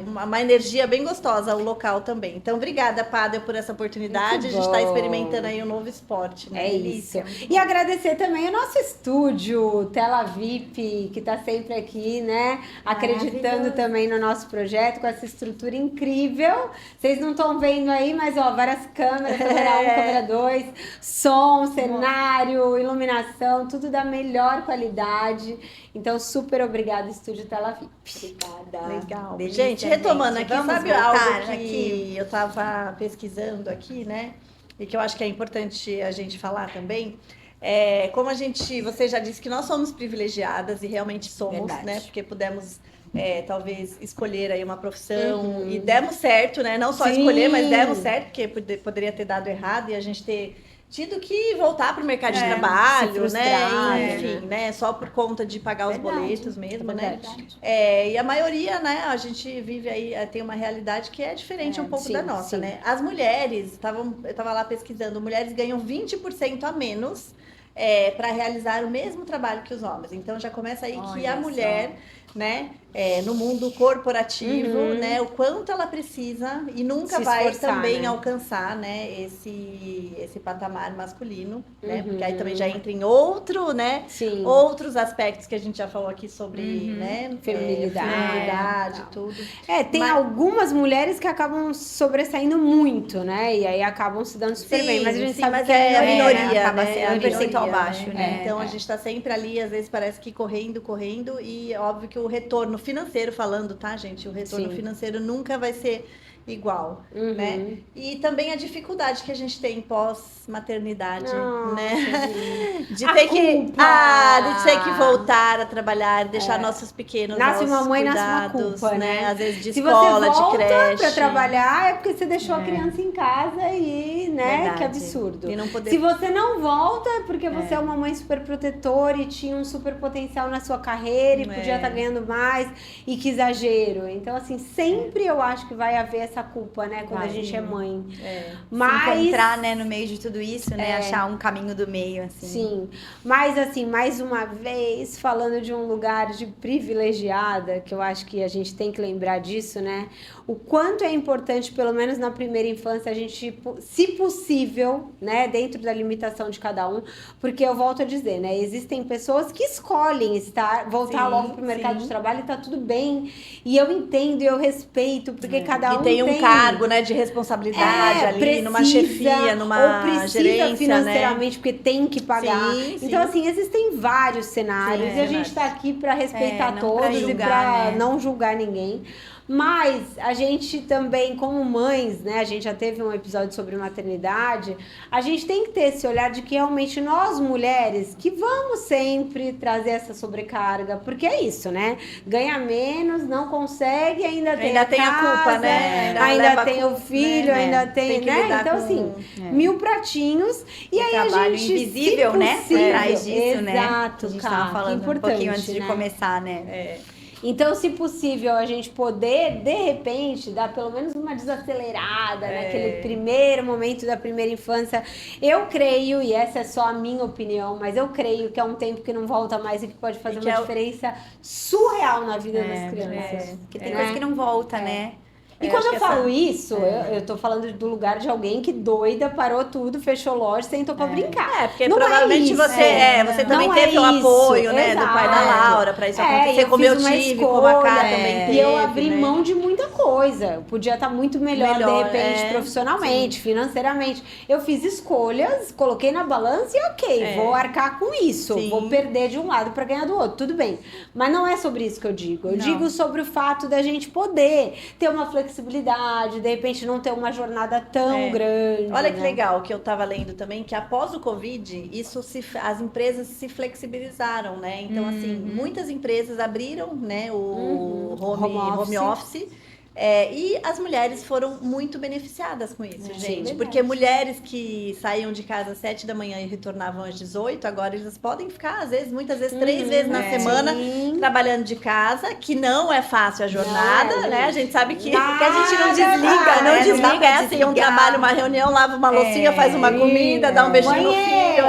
[SPEAKER 2] uma energia bem gostosa o local também. Então, obrigada, Padel, por essa oportunidade. A gente está experimentando aí um novo esporte, né?
[SPEAKER 1] É isso. E agradecer também o nosso estúdio, Tela VIP, que está sempre aqui, né? Acreditando também no nosso projeto, com essa estrutura incrível. Vocês não estão vendo aí, mas ó, várias câmeras, câmera 1, câmera 2, som, cenário, iluminação, tudo da melhor qualidade. Então, super obrigada, Estúdio Tela VIP.
[SPEAKER 2] Obrigada. Legal.
[SPEAKER 3] Delícia,
[SPEAKER 2] gente, retomando
[SPEAKER 3] gente.
[SPEAKER 2] aqui,
[SPEAKER 3] Vamos
[SPEAKER 2] sabe
[SPEAKER 3] voltar
[SPEAKER 2] algo que
[SPEAKER 3] aqui?
[SPEAKER 2] eu estava pesquisando aqui, né? E que eu acho que é importante a gente falar também. Como você já disse que nós somos privilegiadas e realmente somos,
[SPEAKER 1] Verdade.
[SPEAKER 2] né? Porque pudemos talvez escolher aí uma profissão e demos certo, né? Não só escolher, mas demos certo, porque poderia ter dado errado e a gente ter tido que voltar para o mercado de trabalho, né? Enfim, né? Só por conta de pagar os boletos mesmo, né? E a maioria, né? A gente vive aí, tem uma realidade que é diferente um pouco da nossa, né? As mulheres, eu estava lá pesquisando, mulheres ganham 20% a menos para realizar o mesmo trabalho que os homens. Então já começa aí que
[SPEAKER 3] Olha
[SPEAKER 2] a mulher, né, no mundo corporativo, né, o quanto ela precisa e nunca
[SPEAKER 1] Se
[SPEAKER 2] vai
[SPEAKER 1] esforçar,
[SPEAKER 2] também
[SPEAKER 1] né?
[SPEAKER 2] alcançar, né, esse patamar masculino, né, porque aí também já entra em outro, né,
[SPEAKER 1] Sim.
[SPEAKER 2] outros aspectos que a gente já falou aqui sobre, né,
[SPEAKER 1] Feminilidade,
[SPEAKER 2] tudo.
[SPEAKER 1] Tem
[SPEAKER 2] Mas-
[SPEAKER 1] algumas mulheres que acabam sobressaindo muito, né? E aí acabam se dando super bem. Mas a gente sabe
[SPEAKER 2] mas
[SPEAKER 1] que
[SPEAKER 2] é a
[SPEAKER 1] minoria,
[SPEAKER 2] minoria,
[SPEAKER 3] acaba
[SPEAKER 2] né?
[SPEAKER 3] sendo
[SPEAKER 2] É a
[SPEAKER 3] um percentual
[SPEAKER 2] minoria,
[SPEAKER 3] baixo, né?
[SPEAKER 2] Então a gente está sempre ali, às vezes parece que correndo, e óbvio que o retorno financeiro falando, tá, gente? O retorno
[SPEAKER 1] Sim.
[SPEAKER 2] financeiro nunca vai ser igual, né? E também a dificuldade que a gente tem pós-maternidade,
[SPEAKER 1] Nossa,
[SPEAKER 2] né? De
[SPEAKER 1] A
[SPEAKER 2] ter que
[SPEAKER 1] culpa!
[SPEAKER 2] de ter que voltar a trabalhar, deixar nossos pequenos
[SPEAKER 1] Nasce
[SPEAKER 2] aos
[SPEAKER 1] uma mãe, nasce
[SPEAKER 2] cuidados,
[SPEAKER 1] uma culpa, né?
[SPEAKER 2] Às vezes de
[SPEAKER 1] Se
[SPEAKER 2] escola,
[SPEAKER 1] você volta
[SPEAKER 2] de creche.
[SPEAKER 1] pra trabalhar, é porque você deixou a criança em casa e, né?
[SPEAKER 2] Verdade.
[SPEAKER 1] Que absurdo.
[SPEAKER 2] E não poder...
[SPEAKER 1] Se você não volta, é porque você é uma mãe super protetora e tinha um super potencial na sua carreira e podia estar ganhando mais. E que exagero. Então, assim, sempre eu acho que vai haver essa culpa, né? Quando a gente é mãe. Mas...
[SPEAKER 3] Se encontrar, né, no meio de tudo isso, né? Achar um caminho do meio, assim.
[SPEAKER 1] Sim, mas assim, mais uma vez, falando de um lugar de privilegiada, que eu acho que a gente tem que lembrar disso, né? O quanto é importante, pelo menos na primeira infância, a gente, se possível, né, dentro da limitação de cada um, porque eu volto a dizer, né, existem pessoas que escolhem voltar logo pro mercado de trabalho e tá tudo bem, e eu entendo e eu respeito, porque cada um
[SPEAKER 2] tem um cargo, né, de responsabilidade ali,
[SPEAKER 1] precisa,
[SPEAKER 2] numa chefia, numa
[SPEAKER 1] ou precisa
[SPEAKER 2] gerência,
[SPEAKER 1] financeiramente, porque tem que pagar.
[SPEAKER 2] Sim,
[SPEAKER 1] então,
[SPEAKER 2] sim.
[SPEAKER 1] assim, existem vários cenários e a gente tá aqui para respeitar
[SPEAKER 3] não
[SPEAKER 1] todos
[SPEAKER 3] pra
[SPEAKER 1] e
[SPEAKER 3] julgar,
[SPEAKER 1] para
[SPEAKER 3] né?
[SPEAKER 1] não julgar ninguém. Mas a gente também, como mães, né? A gente já teve um episódio sobre maternidade. A gente tem que ter esse olhar de que realmente nós, mulheres, que vamos sempre trazer essa sobrecarga. Porque é isso, né? Ganha menos, não consegue, ainda tem a
[SPEAKER 2] culpa, né?
[SPEAKER 1] Ainda tem o filho,
[SPEAKER 2] né?
[SPEAKER 1] ainda tem,
[SPEAKER 2] que
[SPEAKER 1] né?
[SPEAKER 2] lidar
[SPEAKER 1] Então,
[SPEAKER 2] com-
[SPEAKER 1] assim, 1000 pratinhos. E aí a
[SPEAKER 3] Trabalho
[SPEAKER 1] gente,
[SPEAKER 3] invisível,
[SPEAKER 1] se
[SPEAKER 3] né?
[SPEAKER 1] possível,
[SPEAKER 3] Por trás disso, né?
[SPEAKER 1] Exato,
[SPEAKER 3] A gente
[SPEAKER 1] cara,
[SPEAKER 3] tava falando
[SPEAKER 1] que importante,
[SPEAKER 3] um pouquinho antes de
[SPEAKER 1] né?
[SPEAKER 3] começar, né?
[SPEAKER 1] Então, se possível, a gente poder, de repente, dar pelo menos uma desacelerada naquele primeiro momento da primeira infância. Eu creio, e essa é só a minha opinião, mas eu creio que é um tempo que não volta mais e que pode fazer uma diferença surreal na vida das crianças.
[SPEAKER 3] Porque tem coisa que não volta, né?
[SPEAKER 1] E quando eu falo isso, eu tô falando do lugar de alguém que doida, parou tudo, fechou loja, sentou pra brincar.
[SPEAKER 2] Porque
[SPEAKER 1] Não
[SPEAKER 2] provavelmente
[SPEAKER 1] é isso,
[SPEAKER 2] você também
[SPEAKER 1] não
[SPEAKER 2] teve
[SPEAKER 1] é
[SPEAKER 2] o
[SPEAKER 1] isso,
[SPEAKER 2] apoio, né, do pai da
[SPEAKER 1] exato.
[SPEAKER 2] Laura pra isso acontecer,
[SPEAKER 1] eu
[SPEAKER 2] como eu
[SPEAKER 1] fiz uma
[SPEAKER 2] tive, como a Cá também teve.
[SPEAKER 1] E eu abri
[SPEAKER 2] né?
[SPEAKER 1] mão de muita coisa. Eu podia estar muito melhor, de repente, profissionalmente, financeiramente. Eu fiz escolhas, coloquei na balança e ok, vou arcar com isso.
[SPEAKER 2] Sim.
[SPEAKER 1] Vou perder de um lado pra ganhar do outro, tudo bem. Mas não é sobre isso que eu digo. Eu digo sobre o fato da gente poder ter uma flexibilidade, de repente não ter uma jornada tão grande.
[SPEAKER 2] Olha que
[SPEAKER 1] né?
[SPEAKER 2] legal que eu estava lendo também, que após o Covid, as empresas se flexibilizaram, né? Então, assim, muitas empresas abriram, né, o home office. E as mulheres foram muito beneficiadas com isso, gente.
[SPEAKER 1] verdade.
[SPEAKER 2] Porque mulheres que saíam de casa às 7 da manhã e retornavam às 18, agora elas podem ficar, muitas vezes, 3 vezes na semana trabalhando de casa, que não é fácil a jornada, né? A gente sabe que a gente não desliga, não desliga. É assim, um trabalho, uma reunião, lava uma loucinha, faz uma comida, dá um beijinho no filho.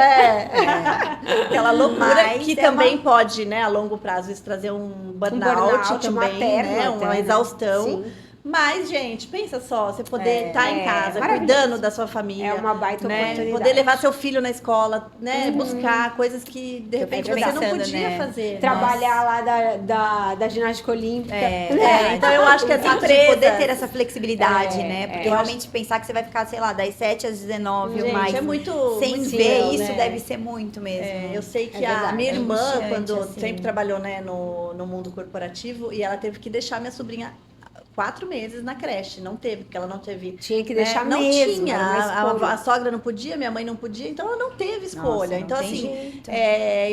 [SPEAKER 2] Aquela loucura que também pode, né, a longo prazo, isso trazer um burnout também, né? Uma exaustão.
[SPEAKER 1] Sim.
[SPEAKER 2] Mas, gente, pensa só, você poder estar em casa, cuidando da sua família.
[SPEAKER 1] É uma baita oportunidade.
[SPEAKER 2] Poder levar seu filho na escola, né? Buscar coisas que, de repente, você não podia fazer.
[SPEAKER 1] Trabalhar lá da ginástica olímpica.
[SPEAKER 2] Então, eu acho que as
[SPEAKER 3] de
[SPEAKER 2] empresas...
[SPEAKER 3] poder ter essa flexibilidade, né? Porque realmente pensar que você vai ficar, sei lá, das 7 às 19 ou mais.
[SPEAKER 2] É muito...
[SPEAKER 3] Sem
[SPEAKER 2] muito
[SPEAKER 3] ver
[SPEAKER 2] legal,
[SPEAKER 3] isso,
[SPEAKER 2] né?
[SPEAKER 3] deve ser muito mesmo.
[SPEAKER 2] Eu sei que
[SPEAKER 1] verdade,
[SPEAKER 2] a minha irmã, quando
[SPEAKER 3] assim.
[SPEAKER 2] sempre trabalhou, né, no mundo corporativo, e ela teve que deixar minha sobrinha 4 meses na creche, não teve, porque ela não teve...
[SPEAKER 1] Tinha que deixar
[SPEAKER 2] não
[SPEAKER 1] mesmo,
[SPEAKER 2] tinha,
[SPEAKER 1] era uma escolha.
[SPEAKER 2] a sogra não podia, minha mãe não podia, então ela não teve escolha.
[SPEAKER 3] Nossa,
[SPEAKER 2] então,
[SPEAKER 3] não tem
[SPEAKER 2] assim,
[SPEAKER 3] jeito.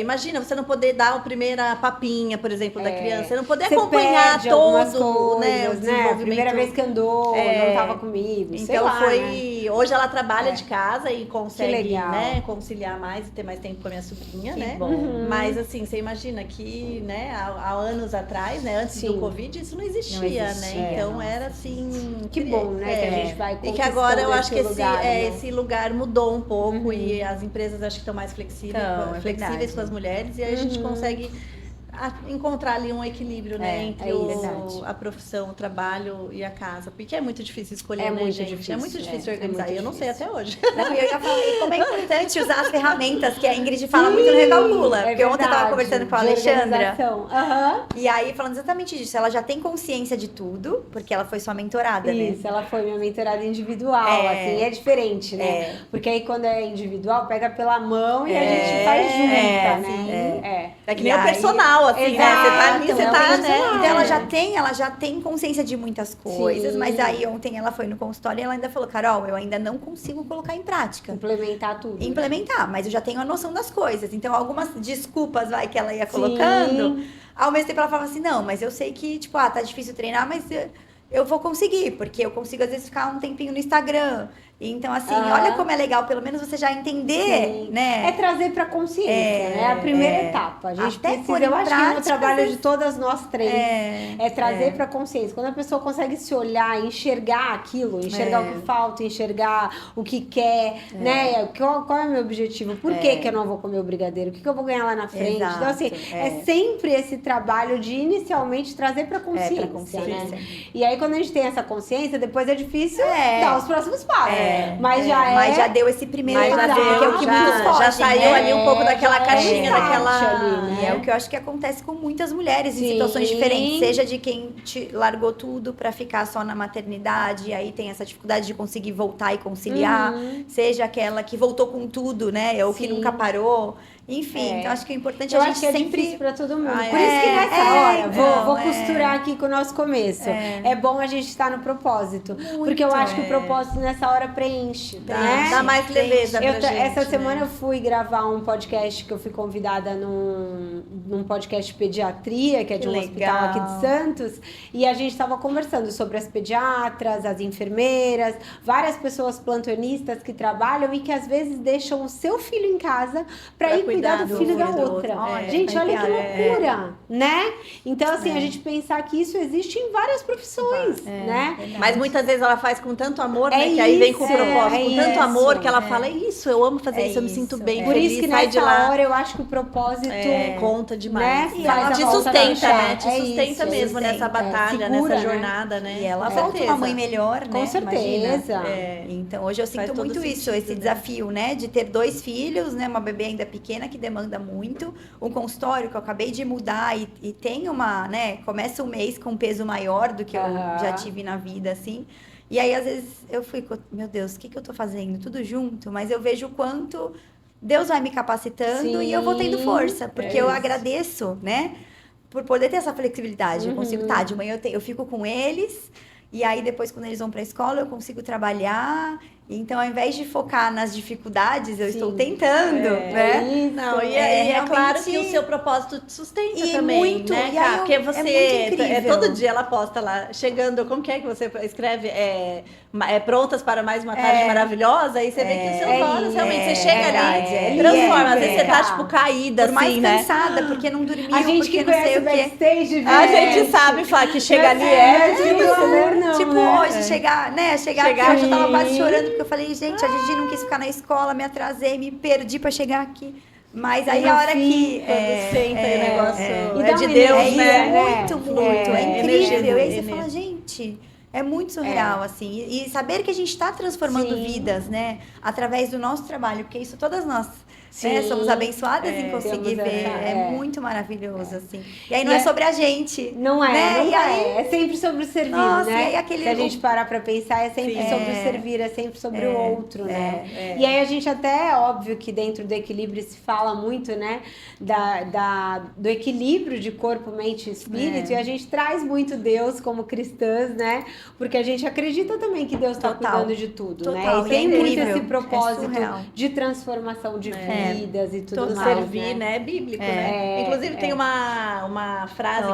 [SPEAKER 2] imagina, você não poder dar a primeira papinha, por exemplo, da criança, você não poder
[SPEAKER 1] Você
[SPEAKER 2] acompanhar
[SPEAKER 1] perde algumas
[SPEAKER 2] todo,
[SPEAKER 1] coisas,
[SPEAKER 2] né, o desenvolvimento.
[SPEAKER 1] Primeira vez que andou, não tava comigo, sei
[SPEAKER 2] Então
[SPEAKER 1] lá,
[SPEAKER 2] foi...
[SPEAKER 1] né?
[SPEAKER 2] Hoje ela trabalha de casa e consegue,
[SPEAKER 1] legal.
[SPEAKER 2] né, conciliar mais e ter mais tempo com a minha sobrinha, né?
[SPEAKER 3] bom.
[SPEAKER 2] Mas assim, você imagina que, né, há anos atrás, né, antes do Covid, isso não existia, né? Então era assim...
[SPEAKER 1] Que bom, né? Que a gente vai
[SPEAKER 2] E que agora eu acho que
[SPEAKER 1] lugar, né?
[SPEAKER 2] esse lugar mudou um pouco e as empresas acho que estão mais flexíveis,
[SPEAKER 3] Então,
[SPEAKER 2] flexíveis com as mulheres e aí a gente consegue encontrar ali um equilíbrio, né, entre a profissão, o trabalho e a casa, porque é muito difícil escolher, né,
[SPEAKER 1] muito
[SPEAKER 2] gente?
[SPEAKER 1] difícil,
[SPEAKER 2] é muito difícil organizar,
[SPEAKER 1] muito
[SPEAKER 2] e eu não sei até hoje.
[SPEAKER 3] Não, eu já falei como é importante usar as ferramentas que a Ingrid fala muito no Recalcula. Porque ontem eu tava conversando com a Alexandra. E aí, falando exatamente disso, ela já tem consciência de tudo, porque ela foi sua mentorada, né?
[SPEAKER 1] Isso, ela foi minha mentorada individual, assim, é diferente, né? Porque aí quando é individual, pega pela mão e a gente faz junta, né?
[SPEAKER 2] É que nem o personal, assim, né? Você tá ali, você tá, né?
[SPEAKER 3] Então ela já tem consciência de muitas coisas, mas aí ontem ela foi no consultório e ela ainda falou, Carol, eu ainda não consigo colocar em prática.
[SPEAKER 1] Implementar tudo.
[SPEAKER 3] Implementar, mas eu já tenho a noção das coisas. Então, algumas desculpas, que ela ia colocando, ao mesmo tempo ela falava assim, não, mas eu sei que, tipo, tá difícil treinar, mas eu vou conseguir, porque eu consigo, às vezes, ficar um tempinho no Instagram. Então, assim, olha como é legal, pelo menos você já entender, né?
[SPEAKER 1] É trazer pra consciência, né? A primeira etapa. A gente
[SPEAKER 3] Até
[SPEAKER 1] precisa, eu acho que é o trabalho de todas nós três. É trazer pra consciência. Quando a pessoa consegue se olhar, enxergar aquilo, enxergar o que falta, enxergar o que quer, né? Qual é o meu objetivo? Por que eu não vou comer o brigadeiro? O que eu vou ganhar lá na frente?
[SPEAKER 3] Exato,
[SPEAKER 1] Então, assim, é sempre esse trabalho de inicialmente trazer pra consciência, né? E aí, quando a gente tem essa consciência, depois é difícil dar os próximos passos. Mas já
[SPEAKER 3] deu esse primeiro
[SPEAKER 1] passo,
[SPEAKER 3] que é o que muitos fogem,
[SPEAKER 2] já saiu ali um pouco daquela caixinha, daquela...
[SPEAKER 1] ali, né?
[SPEAKER 3] E é o que eu acho que acontece com muitas mulheres em situações diferentes, seja de quem largou tudo pra ficar só na maternidade, e aí tem essa dificuldade de conseguir voltar e conciliar, seja aquela que voltou com tudo, né, ou que nunca parou. Enfim, então acho que o importante é a gente sempre...
[SPEAKER 1] difícil pra todo mundo. Por isso que nessa hora, vou costurar aqui com o nosso começo. É bom a gente estar no propósito. Porque eu acho que o propósito nessa hora preenche, né?
[SPEAKER 2] Dá mais leveza pra gente.
[SPEAKER 1] Essa semana eu fui gravar um podcast que eu fui convidada num podcast de pediatria, que é de um hospital aqui de Santos. E a gente estava conversando sobre as pediatras, as enfermeiras, várias pessoas plantonistas que trabalham e que às vezes deixam o seu filho em casa para ir cuidar do filho da outra. Gente, olha que loucura, né? Então, assim, a gente pensar que isso existe em várias profissões, né?
[SPEAKER 2] Mas muitas vezes ela faz com tanto amor, né? Que aí vem com o propósito, com tanto amor que ela fala, isso, eu amo fazer isso, eu me sinto bem,
[SPEAKER 1] Por
[SPEAKER 2] feliz,
[SPEAKER 1] isso que
[SPEAKER 2] sai de
[SPEAKER 1] nessa
[SPEAKER 2] lá.
[SPEAKER 1] hora eu acho que o propósito
[SPEAKER 2] conta demais.
[SPEAKER 1] Né?
[SPEAKER 2] E ela te sustenta, né? Te sustenta
[SPEAKER 1] isso,
[SPEAKER 2] mesmo nessa batalha,
[SPEAKER 1] segura,
[SPEAKER 2] nessa jornada, né?
[SPEAKER 3] E ela volta uma mãe melhor, né?
[SPEAKER 1] Com certeza.
[SPEAKER 3] Então, hoje eu sinto muito isso, esse desafio, né? De ter 2 filhos, né? Uma bebê ainda pequena que demanda muito. Um consultório que eu acabei de mudar e tem uma, né? Começa o mês com um peso maior do que eu já tive na vida, assim. E aí, às vezes, eu fico, meu Deus, o que eu tô fazendo? Tudo junto, mas eu vejo o quanto Deus vai me capacitando e eu vou tendo força, porque eu agradeço, né? Por poder ter essa flexibilidade. Eu consigo, de manhã eu fico com eles, e aí depois, quando eles vão pra escola, eu consigo trabalhar. Então, ao invés de focar nas dificuldades, eu estou tentando, né?
[SPEAKER 2] Não, e é claro que o seu propósito te sustenta também,
[SPEAKER 3] muito,
[SPEAKER 2] né,
[SPEAKER 3] cara?
[SPEAKER 2] Porque você,
[SPEAKER 3] muito incrível.
[SPEAKER 2] todo dia ela posta lá, chegando, como que é que você escreve? Prontas para mais uma tarde maravilhosa, e você vê que os seus olhos, realmente, você chega ali, transforma. Às vezes você tá, tipo, caída,
[SPEAKER 3] por mais
[SPEAKER 2] assim, né?
[SPEAKER 3] cansada, porque não dormiu,
[SPEAKER 1] a gente
[SPEAKER 3] porque
[SPEAKER 1] que
[SPEAKER 3] não sei o
[SPEAKER 1] quê.
[SPEAKER 2] A gente sabe, Flá, que chega ali
[SPEAKER 3] hoje, chegar aqui, hoje eu tava quase chorando, porque eu falei, gente, a Gigi não quis ficar na escola, me atrasei, me perdi pra chegar aqui. Mas aí a hora que
[SPEAKER 2] senta o negócio
[SPEAKER 1] é
[SPEAKER 2] de Deus,
[SPEAKER 3] né? Muito, é incrível. E aí você
[SPEAKER 2] energia.
[SPEAKER 3] fala, gente, é muito surreal, assim. E saber que a gente está transformando vidas, né? Através do nosso trabalho, porque isso todas nós somos abençoadas em conseguir ver. É muito maravilhoso, assim. E aí não é sobre a gente.
[SPEAKER 1] Não é,
[SPEAKER 3] né?
[SPEAKER 1] não é. É sempre sobre o servir,
[SPEAKER 3] Nossa,
[SPEAKER 1] né?
[SPEAKER 3] e aí
[SPEAKER 1] Se a gente parar pra pensar, é sempre sobre o servir, é sempre sobre o outro, né? E aí a gente até, óbvio que dentro do equilíbrio se fala muito, né? Do equilíbrio de corpo, mente e espírito. E a gente traz muito Deus como cristãs, né? Porque a gente acredita também que Deus tá cuidando de tudo, né? E tem muito esse propósito de transformação de vidas e tudo mais,
[SPEAKER 2] servir, né? É bíblico, né? Inclusive tem uma frase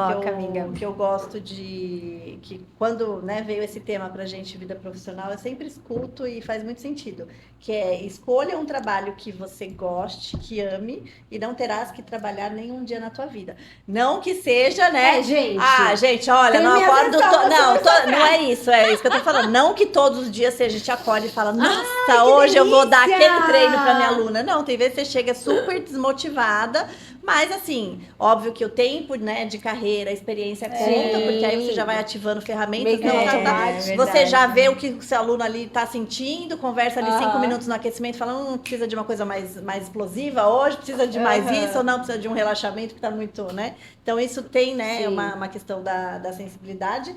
[SPEAKER 2] que eu gosto de que quando, né, veio esse tema pra gente, vida profissional, eu sempre escuto e faz muito sentido, que é escolha um trabalho que você goste, que ame, e não terás que trabalhar nenhum dia na tua vida. Não que seja, né?
[SPEAKER 1] Gente.
[SPEAKER 2] Gente, olha,
[SPEAKER 1] Tem
[SPEAKER 2] não
[SPEAKER 1] minha
[SPEAKER 2] acordo...
[SPEAKER 1] versão,
[SPEAKER 2] Não é isso que eu tô falando. Não que todos os dias a gente acorda e fala, nossa,
[SPEAKER 1] que
[SPEAKER 2] hoje eu vou dar
[SPEAKER 1] delícia!
[SPEAKER 2] aquele treino pra minha aluna. Não, tem vezes que você chega super desmotivada, mas assim, óbvio que o tempo, né, de carreira, a experiência conta, porque aí você já vai ativando ferramentas,
[SPEAKER 1] Meio que
[SPEAKER 3] automático.
[SPEAKER 2] você já vê o que o seu aluno ali tá sentindo, conversa ali 5
[SPEAKER 1] Aham.
[SPEAKER 2] minutos no aquecimento, fala, precisa de uma coisa mais explosiva hoje, precisa de mais isso, ou não, precisa de um relaxamento que tá muito, né? Então isso tem, né,
[SPEAKER 1] Sim.
[SPEAKER 2] uma questão da sensibilidade,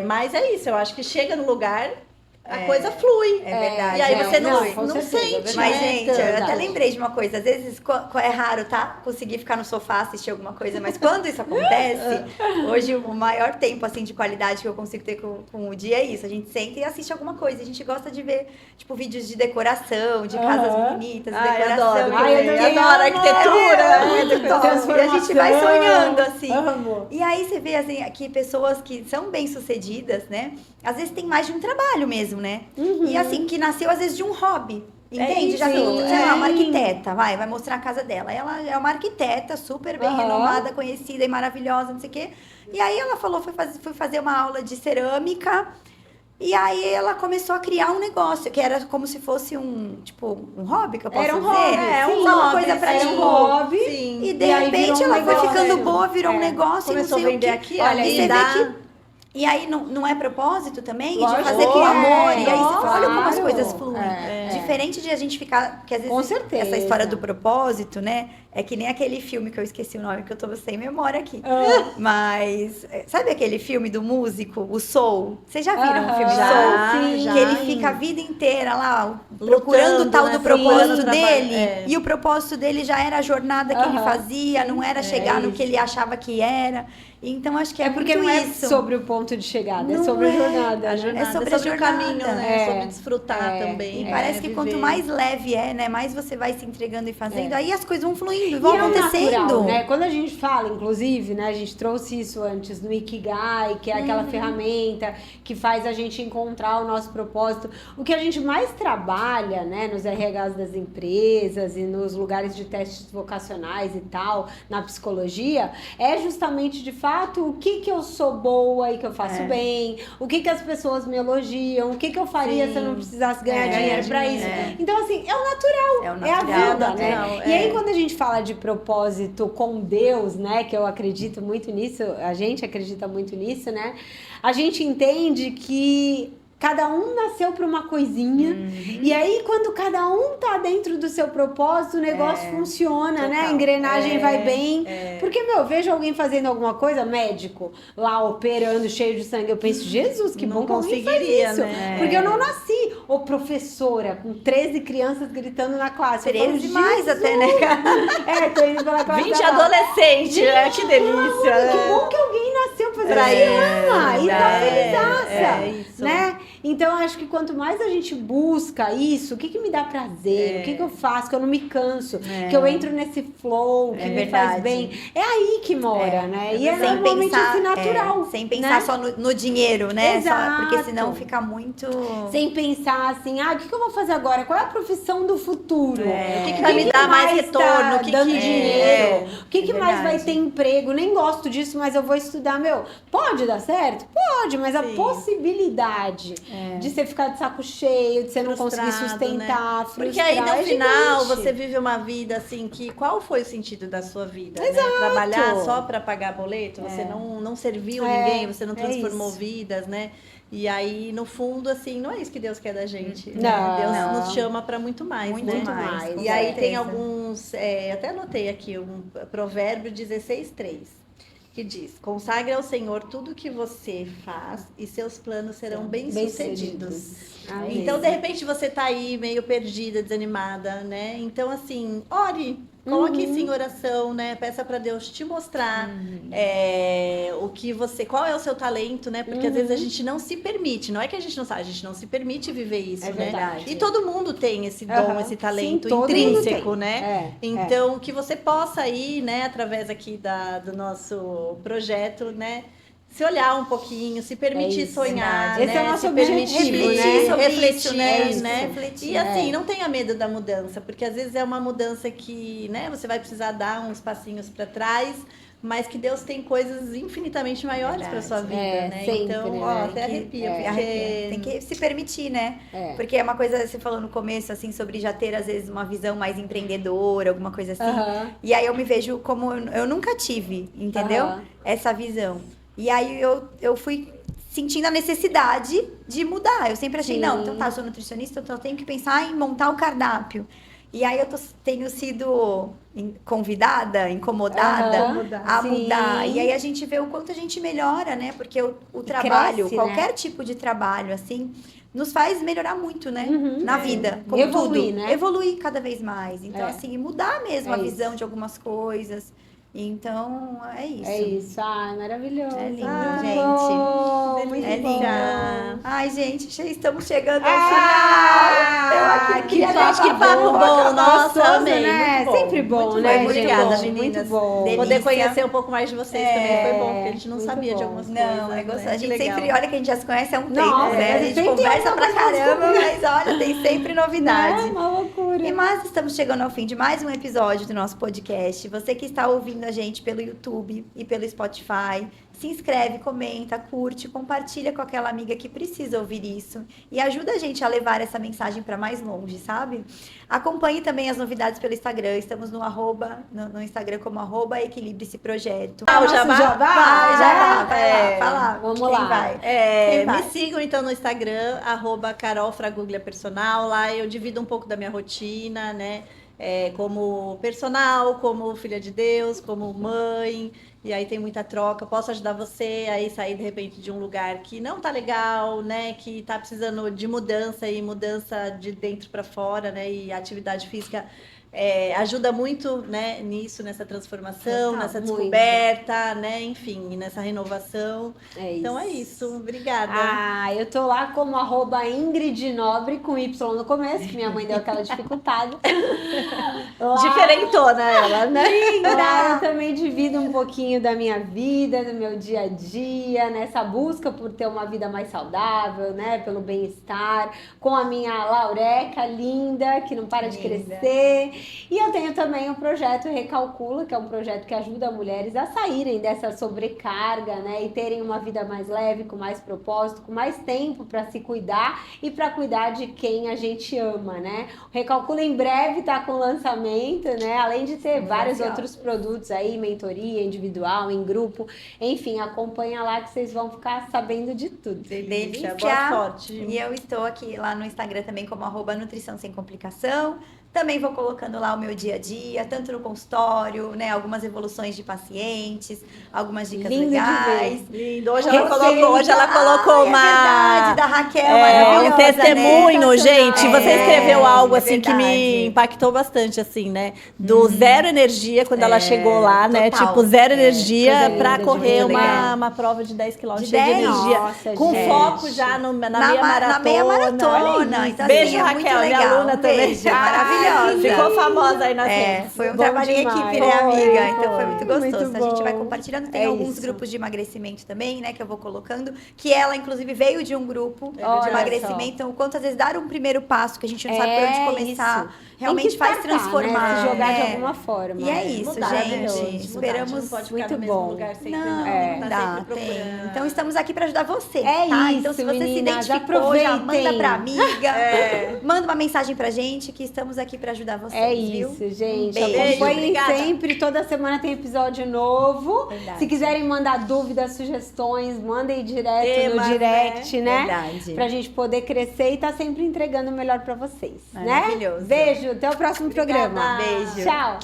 [SPEAKER 2] mas é isso, eu acho que chega no lugar, a coisa flui.
[SPEAKER 3] É verdade.
[SPEAKER 2] E aí você
[SPEAKER 1] com
[SPEAKER 2] não
[SPEAKER 1] certeza, é
[SPEAKER 2] sente,
[SPEAKER 1] verdade.
[SPEAKER 3] Mas,
[SPEAKER 2] né?
[SPEAKER 3] gente, eu
[SPEAKER 1] Verdade.
[SPEAKER 3] até lembrei de uma coisa. Às vezes é raro, tá? Conseguir ficar no sofá, assistir alguma coisa. Mas quando isso acontece, hoje o maior tempo, assim, de qualidade que eu consigo ter com o dia é isso. A gente senta e assiste alguma coisa. A gente gosta de ver, tipo, vídeos de decoração, de casas bonitas, decoração.
[SPEAKER 2] Adoro.
[SPEAKER 1] também
[SPEAKER 2] Adoro
[SPEAKER 1] amo.
[SPEAKER 2] arquitetura.
[SPEAKER 3] Muito top. E a gente vai sonhando, assim.
[SPEAKER 1] Amo.
[SPEAKER 3] E aí você vê, assim, aqui pessoas que são bem-sucedidas, né? Às vezes tem mais de um trabalho mesmo, né? E assim, que nasceu às vezes de um hobby. Entende?
[SPEAKER 1] isso,
[SPEAKER 3] Já tem, sei
[SPEAKER 1] sim.
[SPEAKER 3] lá, uma arquiteta, vai mostrar a casa dela. Ela é uma arquiteta super bem
[SPEAKER 1] Aham.
[SPEAKER 3] renomada, conhecida e maravilhosa, não sei o quê. E aí ela falou, foi fazer uma aula de cerâmica. E aí ela começou a criar um negócio, que era como se fosse um hobby, que eu posso
[SPEAKER 1] Era um
[SPEAKER 3] dizer.
[SPEAKER 1] hobby,
[SPEAKER 3] Sim,
[SPEAKER 1] sim.
[SPEAKER 3] uma coisa pra
[SPEAKER 1] Era
[SPEAKER 3] tipo...
[SPEAKER 1] um hobby.
[SPEAKER 2] Sim.
[SPEAKER 3] E de
[SPEAKER 1] E aí
[SPEAKER 3] repente
[SPEAKER 1] virou um
[SPEAKER 3] ela foi
[SPEAKER 1] negócio.
[SPEAKER 3] ficando boa, virou um
[SPEAKER 1] É.
[SPEAKER 3] negócio
[SPEAKER 2] Começou
[SPEAKER 3] e
[SPEAKER 2] a
[SPEAKER 3] não sei
[SPEAKER 2] vender
[SPEAKER 3] o quê.
[SPEAKER 2] aqui,
[SPEAKER 3] Olha,
[SPEAKER 2] ali,
[SPEAKER 3] e você
[SPEAKER 2] dá-
[SPEAKER 3] vê que... E aí não é propósito também?
[SPEAKER 1] Lógico
[SPEAKER 3] de fazer com
[SPEAKER 1] que é.
[SPEAKER 3] amor. E aí você fala, olha como as
[SPEAKER 1] Claro.
[SPEAKER 3] coisas fluem.
[SPEAKER 1] É.
[SPEAKER 3] Diferente de a gente ficar... Que às vezes
[SPEAKER 1] Com certeza.
[SPEAKER 3] essa história do propósito, né? É que nem aquele filme que eu esqueci o nome, que eu tô sem memória aqui. Mas... Sabe aquele filme do músico, o Soul? Vocês já viram o filme
[SPEAKER 1] Já,
[SPEAKER 3] Soul?
[SPEAKER 1] sim.
[SPEAKER 3] Que ele fica a vida inteira lá, procurando o tal
[SPEAKER 2] né?
[SPEAKER 3] do propósito
[SPEAKER 2] Procurando
[SPEAKER 3] dele.
[SPEAKER 2] trabalho.
[SPEAKER 3] E o propósito dele já era a jornada que ele
[SPEAKER 1] Aham.
[SPEAKER 3] fazia, não era chegar no
[SPEAKER 1] isso.
[SPEAKER 3] que ele achava que era. Então, acho que é
[SPEAKER 1] porque
[SPEAKER 3] muito
[SPEAKER 1] não é
[SPEAKER 3] isso.
[SPEAKER 1] sobre o ponto de chegada, é
[SPEAKER 3] Não
[SPEAKER 1] sobre a
[SPEAKER 3] é.
[SPEAKER 1] jornada.
[SPEAKER 2] A
[SPEAKER 1] né?
[SPEAKER 2] jornada,
[SPEAKER 3] É sobre
[SPEAKER 2] é
[SPEAKER 3] a
[SPEAKER 2] sobre o
[SPEAKER 3] jornada.
[SPEAKER 2] caminho, né?
[SPEAKER 1] É.
[SPEAKER 2] Sobre desfrutar
[SPEAKER 1] É.
[SPEAKER 2] também.
[SPEAKER 3] E
[SPEAKER 2] né?
[SPEAKER 3] parece que
[SPEAKER 2] Viver.
[SPEAKER 3] quanto mais leve né? Mais você vai se entregando e fazendo,
[SPEAKER 1] É.
[SPEAKER 3] aí as coisas vão fluindo,
[SPEAKER 1] E
[SPEAKER 3] vão
[SPEAKER 1] é o
[SPEAKER 3] acontecendo.
[SPEAKER 1] natural, né? Quando a gente fala, inclusive, né? A gente trouxe isso antes no Ikigai, que é aquela ferramenta que faz a gente encontrar o nosso propósito. O que a gente mais trabalha, né? Nos RHs das empresas e nos lugares de testes vocacionais e tal, na psicologia, é justamente, de fato, o que eu sou boa e que eu faço bem, o que as pessoas me elogiam, o que eu faria
[SPEAKER 2] Sim.
[SPEAKER 1] se eu não precisasse ganhar
[SPEAKER 3] É,
[SPEAKER 1] dinheiro pra isso.
[SPEAKER 3] é.
[SPEAKER 1] Então, assim, é o natural.
[SPEAKER 3] É o
[SPEAKER 1] É a
[SPEAKER 3] natural,
[SPEAKER 1] vida,
[SPEAKER 2] natural,
[SPEAKER 1] né? E
[SPEAKER 2] é.
[SPEAKER 1] aí, quando a gente fala de propósito com Deus, né? Que eu acredito muito nisso, a gente acredita muito nisso, né? A gente entende que cada um nasceu para uma coisinha. E aí, quando cada um tá dentro do seu propósito, o negócio funciona, né? A
[SPEAKER 3] total.
[SPEAKER 1] engrenagem vai bem. Porque, eu vejo alguém fazendo alguma coisa, médico, lá operando, cheio de sangue. Eu penso, Jesus, que
[SPEAKER 2] Não
[SPEAKER 1] bom que alguém faz
[SPEAKER 2] conseguiria,
[SPEAKER 1] isso.
[SPEAKER 2] né?
[SPEAKER 1] Porque eu não nasci. Ou professora, com 13 crianças gritando na classe. Eu falo,
[SPEAKER 3] 13 mais
[SPEAKER 1] Jesus!
[SPEAKER 3] até, né, cara?
[SPEAKER 1] Tô indo pela classe
[SPEAKER 2] 20
[SPEAKER 1] da Val.
[SPEAKER 2] adolescentes, né? Que delícia.
[SPEAKER 1] Que
[SPEAKER 2] né?
[SPEAKER 1] bom que alguém nasceu pra isso e ama, e tá felizaça,
[SPEAKER 2] é isso.
[SPEAKER 1] né? Então, eu acho que quanto mais a gente busca isso, o que me dá prazer, o que eu faço, que eu não me canso, que eu entro nesse flow, que me faz
[SPEAKER 3] verdade.
[SPEAKER 1] bem, é aí que mora, né? E é
[SPEAKER 3] Sem
[SPEAKER 1] normalmente
[SPEAKER 3] pensar,
[SPEAKER 1] assim, natural.
[SPEAKER 3] sem pensar
[SPEAKER 1] né?
[SPEAKER 3] só no dinheiro, né?
[SPEAKER 1] Exato.
[SPEAKER 3] Porque senão fica muito...
[SPEAKER 1] Sem pensar assim, o que eu vou fazer agora? Qual é a profissão do futuro?
[SPEAKER 2] O que vai me dar mais retorno?
[SPEAKER 1] Tá
[SPEAKER 2] O que
[SPEAKER 1] dando
[SPEAKER 2] que-
[SPEAKER 1] dinheiro? O que
[SPEAKER 3] é
[SPEAKER 1] mais vai
[SPEAKER 3] verdade.
[SPEAKER 1] ter emprego? Nem gosto disso, mas eu vou estudar. Pode dar certo? Pode, mas a
[SPEAKER 2] Sim.
[SPEAKER 1] possibilidade de você ficar de saco cheio, de você não conseguir
[SPEAKER 2] Frustrado,
[SPEAKER 1] sustentar, frustrar,
[SPEAKER 2] Porque aí no
[SPEAKER 1] é
[SPEAKER 2] final
[SPEAKER 1] gigante.
[SPEAKER 2] você vive uma vida assim que qual foi o sentido da sua vida? Né? Trabalhar só para pagar boleto, você não serviu ninguém, você não transformou
[SPEAKER 1] isso.
[SPEAKER 2] vidas, né? E aí no fundo assim não é isso que Deus quer da gente.
[SPEAKER 1] Não.
[SPEAKER 2] né? Deus
[SPEAKER 3] Não.
[SPEAKER 2] nos chama para muito mais,
[SPEAKER 3] Muito
[SPEAKER 2] né?
[SPEAKER 3] mais, com
[SPEAKER 2] E aí tem
[SPEAKER 3] certeza.
[SPEAKER 2] alguns, até anotei aqui um provérbio 16:3. Que diz, consagre ao Senhor tudo que você faz e seus planos serão bem-sucedidos. Então, de repente, você tá aí meio perdida, desanimada, né? Então, assim, ore, coloque isso em oração, né? Peça para Deus te mostrar o que você, qual é o seu talento, né? Porque às vezes a gente não se permite, não é que a gente não sabe, a gente não se permite viver isso,
[SPEAKER 1] É
[SPEAKER 2] né?
[SPEAKER 1] verdade.
[SPEAKER 2] E todo mundo tem esse dom, esse talento
[SPEAKER 1] Sim, todo mundo
[SPEAKER 2] intrínseco,
[SPEAKER 1] tem.
[SPEAKER 2] né? Então, que você possa ir, né, através aqui do nosso projeto, né, se olhar um pouquinho, se permitir
[SPEAKER 1] isso,
[SPEAKER 2] sonhar,
[SPEAKER 1] verdade.
[SPEAKER 2] né?
[SPEAKER 1] Esse é o nosso
[SPEAKER 2] se
[SPEAKER 1] objetivo,
[SPEAKER 2] permitir
[SPEAKER 1] né?
[SPEAKER 2] refletir,
[SPEAKER 3] Refletir,
[SPEAKER 2] né?
[SPEAKER 3] refletir.
[SPEAKER 2] E assim, não tenha medo da mudança, porque às vezes é uma mudança que, né, você vai precisar dar uns passinhos para trás, mas que Deus tem coisas infinitamente maiores para sua vida, né?
[SPEAKER 1] sempre,
[SPEAKER 2] Então,
[SPEAKER 1] né?
[SPEAKER 2] ó, até arrepia, porque
[SPEAKER 3] Tem que se permitir, né? Porque é uma coisa, você falou no começo, assim, sobre já ter, às vezes, uma visão mais empreendedora, alguma coisa assim.
[SPEAKER 1] Aham.
[SPEAKER 3] E aí eu me vejo como eu nunca tive, entendeu?
[SPEAKER 1] Aham.
[SPEAKER 3] Essa visão. E aí eu fui sentindo a necessidade de mudar. Eu sempre achei,
[SPEAKER 1] Sim.
[SPEAKER 3] não, então tá, eu sou nutricionista, então eu tenho que pensar em montar o cardápio. E aí eu tenho sido convidada, incomodada
[SPEAKER 1] Aham.
[SPEAKER 3] a
[SPEAKER 1] Sim.
[SPEAKER 3] mudar. E aí a gente vê o quanto a gente melhora, né? Porque o trabalho,
[SPEAKER 1] cresce,
[SPEAKER 3] qualquer
[SPEAKER 1] né?
[SPEAKER 3] tipo de trabalho, assim, nos faz melhorar muito, né?
[SPEAKER 1] Uhum.
[SPEAKER 3] Na vida. Como
[SPEAKER 1] Evoluir,
[SPEAKER 3] tudo.
[SPEAKER 1] né?
[SPEAKER 3] Evoluir cada vez mais. Então,
[SPEAKER 1] É.
[SPEAKER 3] assim, mudar mesmo
[SPEAKER 1] É
[SPEAKER 3] a visão
[SPEAKER 1] isso.
[SPEAKER 3] de algumas coisas. Então, é isso.
[SPEAKER 1] É isso. Ai, maravilhoso.
[SPEAKER 3] É lindo,
[SPEAKER 1] Ai,
[SPEAKER 3] gente.
[SPEAKER 1] bom, muito
[SPEAKER 3] É
[SPEAKER 1] bom.
[SPEAKER 3] lindo. Ai, gente, estamos chegando ao
[SPEAKER 1] Ah,
[SPEAKER 3] final. Eu aqui
[SPEAKER 1] que
[SPEAKER 2] papo bom, nossa, amei,
[SPEAKER 1] né?
[SPEAKER 2] muito bom.
[SPEAKER 1] Sempre bom,
[SPEAKER 2] Muito
[SPEAKER 1] né,
[SPEAKER 2] bom, muito
[SPEAKER 1] gente?
[SPEAKER 2] obrigada,
[SPEAKER 1] Bom,
[SPEAKER 2] meninas.
[SPEAKER 1] muito bom.
[SPEAKER 3] Delícia.
[SPEAKER 2] Poder conhecer um pouco mais de vocês também foi bom, porque a gente não
[SPEAKER 1] muito
[SPEAKER 2] sabia de
[SPEAKER 1] bom.
[SPEAKER 2] algumas coisas.
[SPEAKER 3] Não, é gostoso.
[SPEAKER 2] né?
[SPEAKER 3] A gente
[SPEAKER 2] Que legal.
[SPEAKER 3] sempre, olha que a gente já se conhece há um tempo,
[SPEAKER 1] Nossa,
[SPEAKER 3] né? A
[SPEAKER 1] mas
[SPEAKER 3] gente
[SPEAKER 1] sempre tem
[SPEAKER 3] conversa
[SPEAKER 1] alguma
[SPEAKER 3] pra
[SPEAKER 1] coisa
[SPEAKER 3] caramba, mas olha, tem sempre novidade.
[SPEAKER 1] Né? Uma loucura.
[SPEAKER 3] E mas estamos chegando ao fim de mais um episódio do nosso podcast. Você que está ouvindo a gente pelo YouTube e pelo Spotify, se inscreve, comenta, curte, compartilha com aquela amiga que precisa ouvir isso e ajuda a gente a levar essa mensagem para mais longe, sabe? Acompanhe também as novidades pelo Instagram. Estamos no Instagram como @equilibre-se projeto.
[SPEAKER 2] Ah, o
[SPEAKER 1] Nosso
[SPEAKER 2] jabá?
[SPEAKER 3] Vai lá.
[SPEAKER 1] Vamos
[SPEAKER 3] Quem
[SPEAKER 1] lá.
[SPEAKER 3] vai?
[SPEAKER 2] É,
[SPEAKER 3] Quem vai?
[SPEAKER 2] me sigam então no Instagram, @carolfraguglia personal. Lá eu divido um pouco da minha rotina, né? Como personal, como filha de Deus, como mãe. E aí tem muita troca. Posso ajudar você a ir sair de repente de um lugar que não tá legal, né? Que tá precisando de mudança e mudança de dentro para fora, né? E a atividade física ajuda muito, né, nisso, nessa transformação,
[SPEAKER 3] Total,
[SPEAKER 2] nessa
[SPEAKER 1] muito.
[SPEAKER 2] descoberta, né? Enfim, nessa renovação.
[SPEAKER 1] É isso.
[SPEAKER 2] Então é isso. Obrigada.
[SPEAKER 1] Ah, eu tô lá como @Ingrid Nobre com Y no começo, que minha mãe deu aquela dificultada. Lá-
[SPEAKER 2] Diferentona ela, né?
[SPEAKER 1] Lá eu também divido um pouquinho da minha vida, do meu dia a dia, nessa busca por ter uma vida mais saudável, né? Pelo bem-estar, com a minha Laureca linda, que não para de
[SPEAKER 3] Linda.
[SPEAKER 1] crescer. E eu tenho também o projeto Recalcula, que é um projeto que ajuda mulheres a saírem dessa sobrecarga, né? E terem uma vida mais leve, com mais propósito, com mais tempo para se cuidar e para cuidar de quem a gente ama, né? O Recalcula em breve tá com lançamento, né? Além de ter vários
[SPEAKER 3] legal.
[SPEAKER 1] outros produtos aí, mentoria individual, em grupo. Enfim, acompanha lá que vocês vão ficar sabendo de tudo.
[SPEAKER 2] Delícia.
[SPEAKER 3] Delícia.
[SPEAKER 2] Boa sorte.
[SPEAKER 3] E eu estou aqui lá no Instagram também como @nutrição sem complicação. Também vou colocando lá o meu dia a dia, tanto no consultório, né? Algumas evoluções de pacientes, algumas dicas
[SPEAKER 1] Lindo de
[SPEAKER 3] legais.
[SPEAKER 2] Lindo. Hoje
[SPEAKER 1] Receita.
[SPEAKER 2] ela colocou
[SPEAKER 3] É
[SPEAKER 2] uma...
[SPEAKER 3] verdade, da Raquel,
[SPEAKER 2] um
[SPEAKER 3] maravilhosa,
[SPEAKER 2] testemunho,
[SPEAKER 3] né?
[SPEAKER 2] gente. Você escreveu algo
[SPEAKER 3] é
[SPEAKER 2] assim que me
[SPEAKER 3] verdade.
[SPEAKER 2] impactou bastante, assim, né? Do zero energia quando ela chegou lá, né?
[SPEAKER 3] total.
[SPEAKER 2] Tipo, zero energia
[SPEAKER 1] coisa
[SPEAKER 2] pra
[SPEAKER 1] linda,
[SPEAKER 2] correr
[SPEAKER 3] muito legal.
[SPEAKER 2] uma prova de 10 quilômetros
[SPEAKER 3] De
[SPEAKER 2] cheia de
[SPEAKER 3] 10?
[SPEAKER 2] energia.
[SPEAKER 1] Nossa,
[SPEAKER 2] com
[SPEAKER 1] gente.
[SPEAKER 2] foco já na meia maratona.
[SPEAKER 3] Na meia maratona.
[SPEAKER 2] Olha
[SPEAKER 3] Então,
[SPEAKER 2] isso. Beijo,
[SPEAKER 3] assim, é muito
[SPEAKER 2] Raquel, minha
[SPEAKER 3] legal.
[SPEAKER 2] aluna
[SPEAKER 3] Um
[SPEAKER 2] também.
[SPEAKER 3] beijo, maravilhosa.
[SPEAKER 2] Ficou famosa aí nas redes.
[SPEAKER 3] Foi um
[SPEAKER 1] Bom
[SPEAKER 3] trabalho em
[SPEAKER 1] demais.
[SPEAKER 3] equipe, né, amiga? Então foi muito
[SPEAKER 1] Foi,
[SPEAKER 3] gostoso.
[SPEAKER 1] muito
[SPEAKER 3] A gente vai
[SPEAKER 1] bom.
[SPEAKER 3] compartilhando. Tem
[SPEAKER 1] É
[SPEAKER 3] alguns
[SPEAKER 1] isso.
[SPEAKER 3] grupos de emagrecimento também, né, que eu vou colocando. Que ela, inclusive, veio de um grupo
[SPEAKER 1] Olha
[SPEAKER 3] de emagrecimento.
[SPEAKER 1] só.
[SPEAKER 3] Então, quanto às vezes dar um primeiro passo, que a gente não sabe por onde começar,
[SPEAKER 1] isso.
[SPEAKER 3] realmente
[SPEAKER 1] Tem que
[SPEAKER 3] faz
[SPEAKER 1] startar,
[SPEAKER 3] transformar.
[SPEAKER 1] né? Se jogar de
[SPEAKER 3] né?
[SPEAKER 1] alguma forma.
[SPEAKER 3] E é isso,
[SPEAKER 2] Mudar, né,
[SPEAKER 3] gente. Esperamos.
[SPEAKER 2] Mudar, a gente não pode ficar
[SPEAKER 1] muito
[SPEAKER 2] no mesmo
[SPEAKER 1] bom.
[SPEAKER 2] lugar sempre,
[SPEAKER 3] Não,
[SPEAKER 2] Tem que
[SPEAKER 3] não
[SPEAKER 2] tá
[SPEAKER 3] dá,
[SPEAKER 2] sempre
[SPEAKER 3] tem.
[SPEAKER 2] procurando.
[SPEAKER 3] Então estamos aqui para ajudar você,
[SPEAKER 1] É
[SPEAKER 3] tá?
[SPEAKER 1] isso,
[SPEAKER 3] Então se você
[SPEAKER 1] meninas,
[SPEAKER 3] se identificou, já manda
[SPEAKER 1] aproveitem.
[SPEAKER 3] pra amiga,
[SPEAKER 2] É.
[SPEAKER 3] manda uma mensagem pra gente que estamos aqui para ajudar vocês,
[SPEAKER 1] É
[SPEAKER 3] viu?
[SPEAKER 1] isso, gente.
[SPEAKER 3] Beijo.
[SPEAKER 1] Acompanhem
[SPEAKER 2] Obrigada.
[SPEAKER 1] sempre. Toda semana tem episódio novo.
[SPEAKER 3] Verdade.
[SPEAKER 1] Se quiserem mandar dúvidas, sugestões, mandem direto
[SPEAKER 2] Temas,
[SPEAKER 1] no direct, né?
[SPEAKER 3] Verdade.
[SPEAKER 1] Pra gente poder crescer e tá sempre entregando o melhor pra vocês, né?
[SPEAKER 3] Maravilhoso.
[SPEAKER 1] Beijo, até o próximo
[SPEAKER 2] Obrigada.
[SPEAKER 1] programa.
[SPEAKER 3] Beijo.
[SPEAKER 1] Tchau.